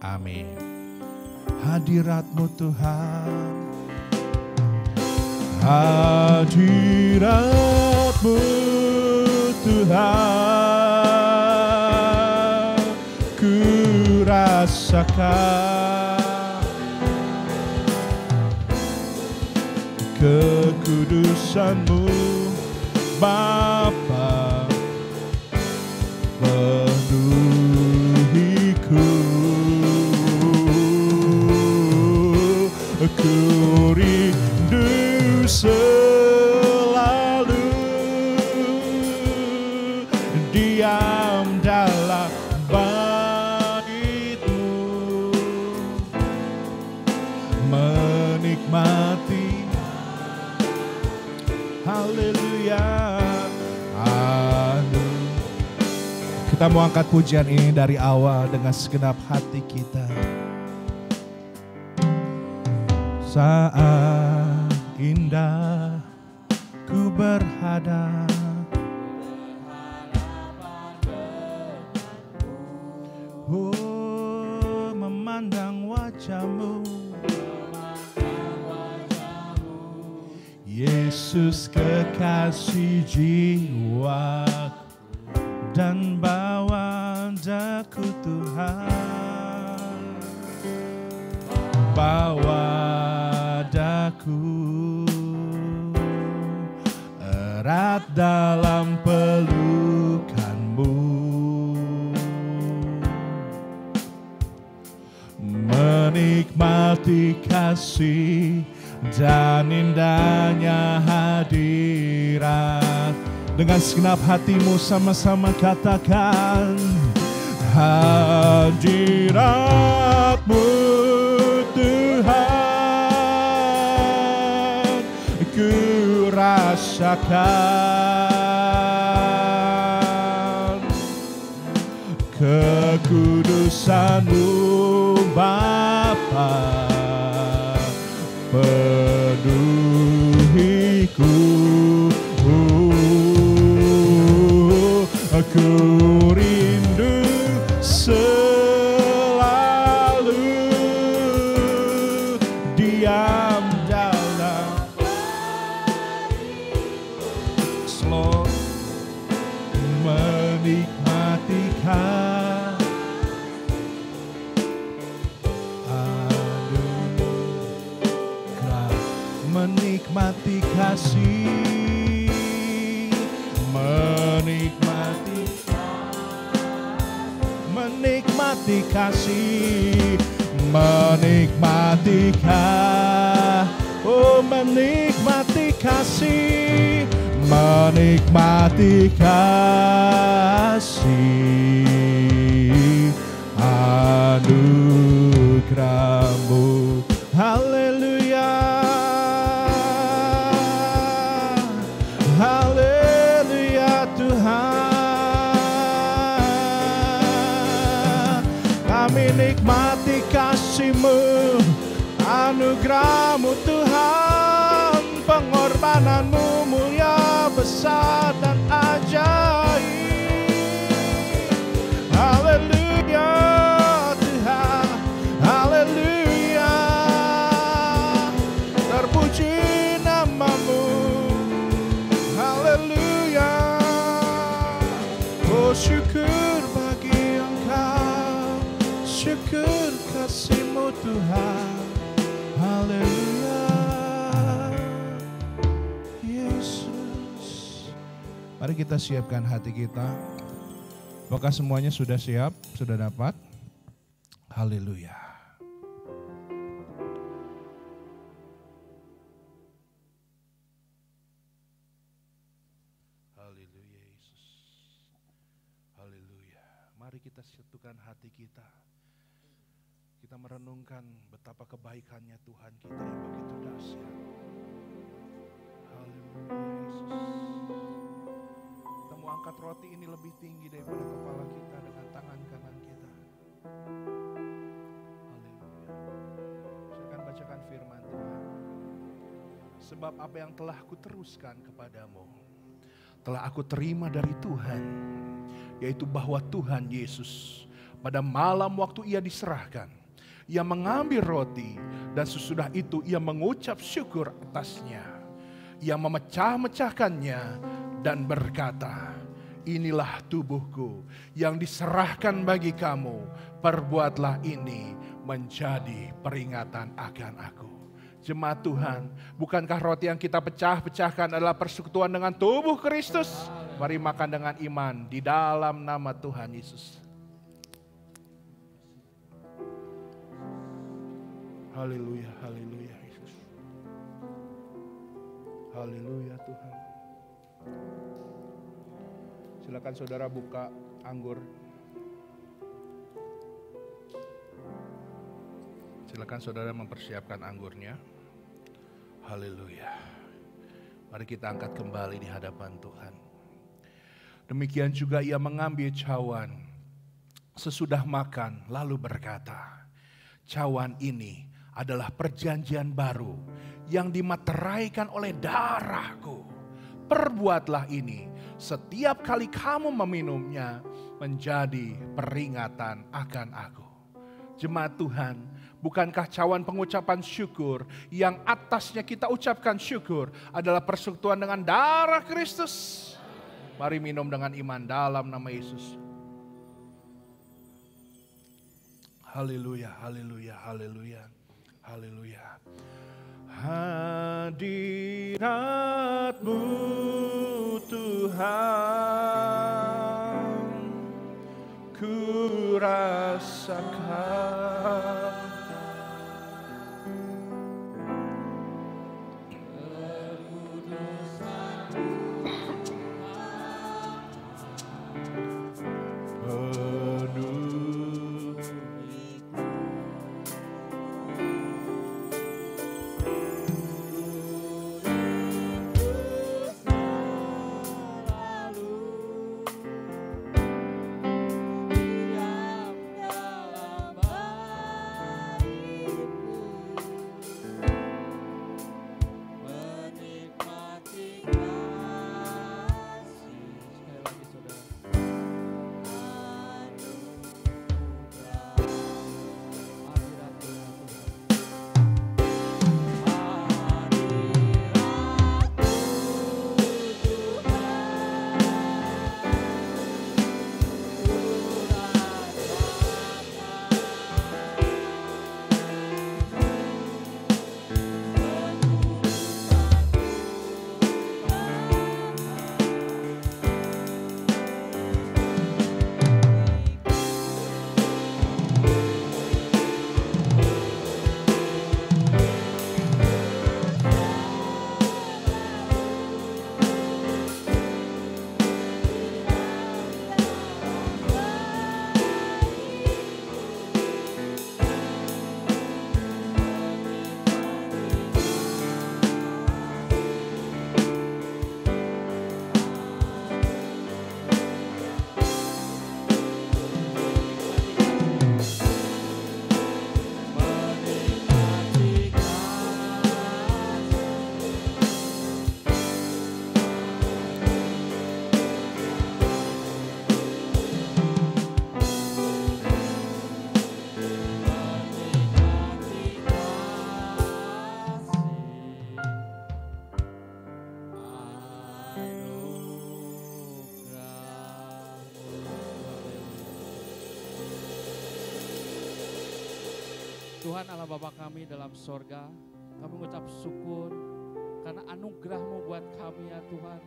amin. Hadirat-Mu Tuhan, hadirat-Mu Tuhan, ku rasakan kekudusan-Mu Bapa, penuhiku. Ku rindu selalu diam dalam bait-Mu, menikmati, haleluya, kita mau angkat pujian ini dari awal dengan segenap hati kita. Saat indah ku berhadap, oh memandang wajah-Mu, Yesus kekasih jiwa dan bawa daku Tuhan, bawa daku erat dalam pelukan-Mu, menikmati kasih dan indahnya hadirat. Dengan segenap hatimu sama-sama katakan, hadirat-Mu Tuhan, ku rasakan kekudusan-Mu Bapa, penuhiku. Ku rindu selalu diam dalam slow, menikmati anugerah, menikmati kasih, menikmati kasih, menikmati kasih, menikmati kasih anugerah-Mu, haleluya, haleluya Tuhan. Kami nikmati kasih-Mu, anugerah-Mu Tuhan, pengorbanan-Mu mulia, besar dan ajaib. Haleluya Tuhan, haleluya, terpuji nama-Mu, haleluya. syukur bagi Engkau, syukur kasih-Mu Tuhan. Haleluya, Yesus. Mari kita siapkan hati kita. Apakah semuanya sudah siap? Sudah dapat? Haleluya. Haleluya Yesus. Haleluya. Mari kita satukan hati kita. Kita merenungkan betapa kebaikannya Tuhan kita yang begitu dahsyat. Haleluya Yesus. Kita mau angkat roti ini lebih tinggi daripada kepala kita dengan tangan kanan kita. Haleluya. Saya akan bacakan firman Tuhan. Sebab apa yang telah kuteruskan kepadamu, telah aku terima dari Tuhan, yaitu bahwa Tuhan Yesus pada malam waktu ia diserahkan, ia mengambil roti dan sesudah itu ia mengucap syukur atasnya. Ia memecah-mecahkannya dan berkata, inilah tubuhku yang diserahkan bagi kamu. Perbuatlah ini menjadi peringatan akan aku. Jemaat Tuhan, bukankah roti yang kita pecah-pecahkan adalah persekutuan dengan tubuh Kristus? Mari makan dengan iman di dalam nama Tuhan Yesus. Haleluya, haleluya Yesus. Haleluya Tuhan. Silakan saudara buka anggur. Silakan saudara mempersiapkan anggurnya. Haleluya. Mari kita angkat kembali di hadapan Tuhan. Demikian juga ia mengambil cawan sesudah makan lalu berkata, cawan ini adalah perjanjian baru yang dimateraikan oleh darahku. Perbuatlah ini setiap kali kamu meminumnya menjadi peringatan akan aku. Jemaat Tuhan, bukankah cawan pengucapan syukur yang atasnya kita ucapkan syukur adalah persekutuan dengan darah Kristus? Mari minum dengan iman dalam nama Yesus. Haleluya, haleluya, haleluya. Haleluya. Hadirat-Mu Tuhan, ku rasakan. Tuhan Allah Bapa kami dalam sorga, kami mengucap syukur karena anugerah-Mu buat kami ya Tuhan,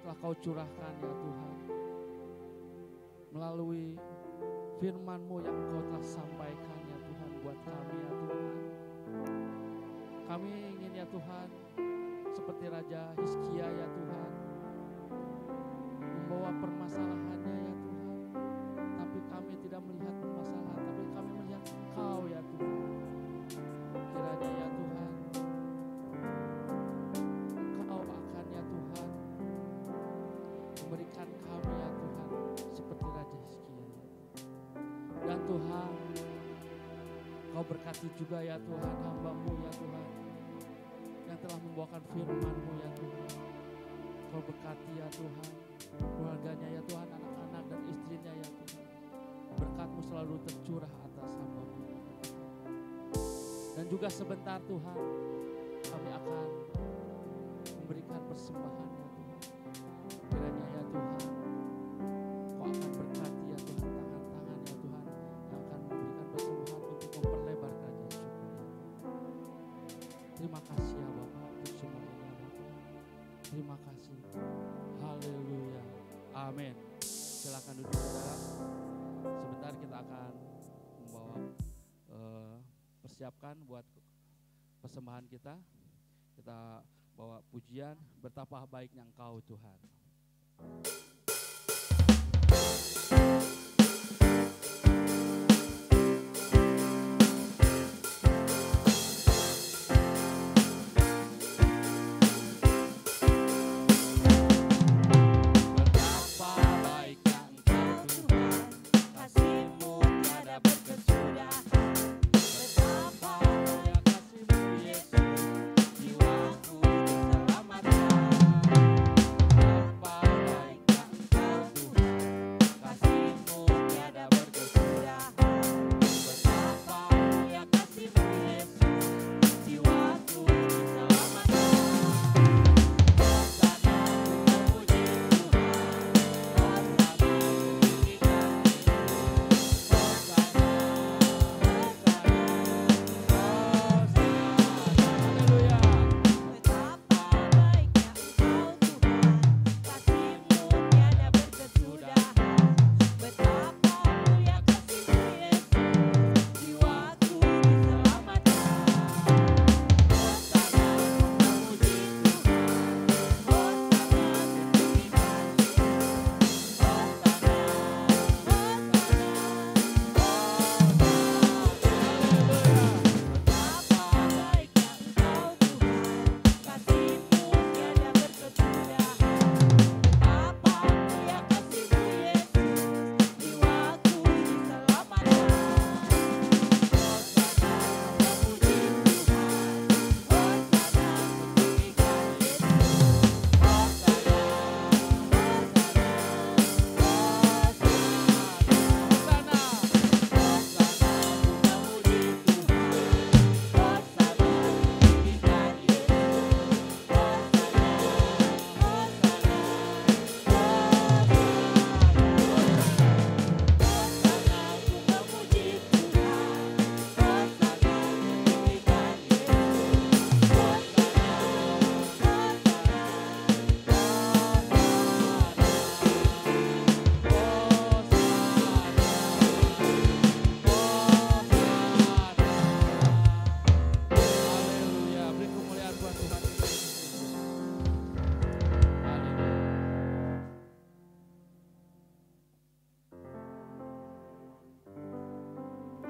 telah Kau curahkan ya Tuhan. Melalui firman-Mu yang Kau telah sampaikan ya Tuhan buat kami ya Tuhan. Kami ingin ya Tuhan, seperti Raja Hizkia ya Tuhan, membawa permasalahannya ya Tuhan. Tapi kami tidak melihat permasalahan, tapi kami melihat Engkau ya Tuhan. Kiranya ya Tuhan, Engkau akan ya Tuhan memberikan kami ya Tuhan seperti Raja Hizkia. Dan Tuhan, Kau berkati juga ya Tuhan hamba-Mu ya Tuhan, yang telah membawakan firman-Mu ya Tuhan. Kau berkati ya Tuhan keluarganya ya Tuhan, anak-anak dan istrinya ya Tuhan. Berkat-Mu selalu tercurah atas hamba-Mu. Dan juga sebentar Tuhan, kami akan memberikan persembahan ya Tuhan. Kiranya ya Tuhan, Kau akan berkati ya Tuhan tangan-tangan ya Tuhan, yang akan memberikan persembahan untuk memperlebar kerajaan syukur ya Tuhan. Terima kasih ya Bapak untuk semuanya ya Bapak. Terima kasih. Haleluya. Amin. Silakan duduk saudara. Sebentar kita akan membawa persiapkan buat persembahan kita. Kita bawa pujian, betapa baiknya Engkau Tuhan.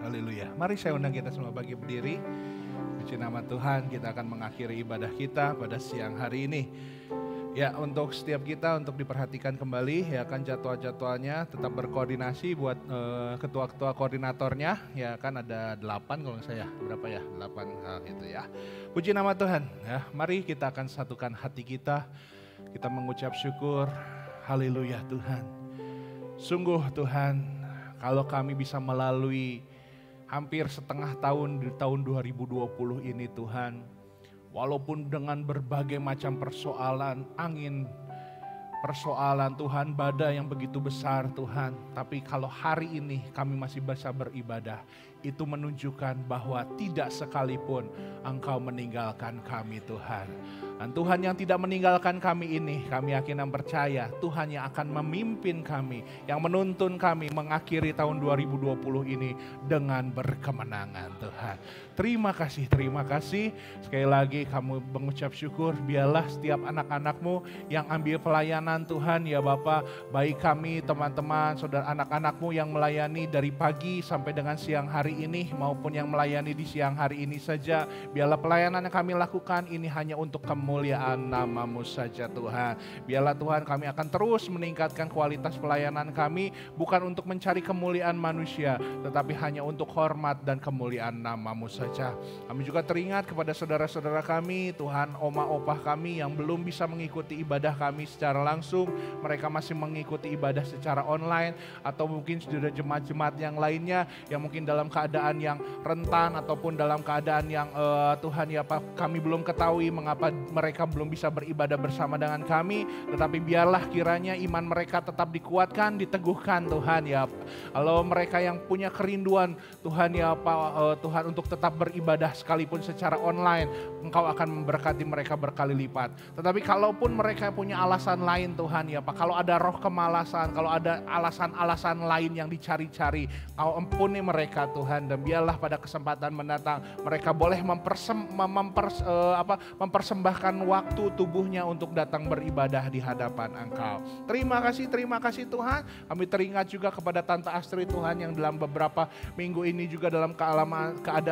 Haleluya. Mari saya undang kita semua bagi berdiri. Puji nama Tuhan, kita akan mengakhiri ibadah kita pada siang hari ini. Ya, untuk setiap kita untuk diperhatikan kembali, ya kan jadwal-jadwalnya tetap berkoordinasi buat ketua-ketua koordinatornya, ya kan ada 8 kalau saya, berapa ya? 8 gitu ya. Puji nama Tuhan, ya. Mari kita akan satukan hati kita mengucap syukur. Haleluya Tuhan. Sungguh Tuhan, kalau kami bisa melalui hampir setengah tahun di tahun 2020 ini Tuhan, walaupun dengan berbagai macam persoalan, angin, persoalan Tuhan, badai yang begitu besar Tuhan. Tapi kalau hari ini kami masih bisa beribadah, itu menunjukkan bahwa tidak sekalipun Engkau meninggalkan kami Tuhan. Dan Tuhan yang tidak meninggalkan kami ini, kami yakin dan percaya Tuhan yang akan memimpin kami, yang menuntun kami mengakhiri tahun 2020 ini dengan berkemenangan Tuhan. Terima kasih, terima kasih. Sekali lagi kamu mengucap syukur, biarlah setiap anak-anakmu yang ambil pelayanan Tuhan ya Bapak, baik kami teman-teman, saudara anak-anakmu yang melayani dari pagi sampai dengan siang hari ini maupun yang melayani di siang hari ini saja. Biarlah pelayanan yang kami lakukan ini hanya untuk kemuliaan nama-Mu saja Tuhan. Biarlah Tuhan kami akan terus meningkatkan kualitas pelayanan kami, bukan untuk mencari kemuliaan manusia, tetapi hanya untuk hormat dan kemuliaan nama-Mu saja. Kami juga teringat kepada saudara-saudara kami, Tuhan, oma-opah kami yang belum bisa mengikuti ibadah kami secara langsung. Mereka masih mengikuti ibadah secara online, atau mungkin sudah jemaat-jemaat yang lainnya yang mungkin dalam keadaan yang rentan ataupun dalam keadaan yang Tuhan ya Pak, kami belum ketahui mengapa mereka belum bisa beribadah bersama dengan kami, tetapi biarlah kiranya iman mereka tetap dikuatkan, diteguhkan Tuhan ya. Kalau mereka yang punya kerinduan Tuhan ya Pak, Tuhan untuk tetap beribadah sekalipun secara online, Engkau akan memberkati mereka berkali lipat. Tetapi kalaupun mereka punya alasan lain Tuhan ya Pak, kalau ada roh kemalasan, kalau ada alasan-alasan lain yang dicari-cari, Kau ampuni mereka Tuhan, dan biarlah pada kesempatan mendatang mereka boleh mempersembahkan waktu tubuhnya untuk datang beribadah di hadapan Engkau. Terima kasih Tuhan. Kami teringat juga kepada Tante Astrid Tuhan yang dalam beberapa minggu ini juga dalam keadaan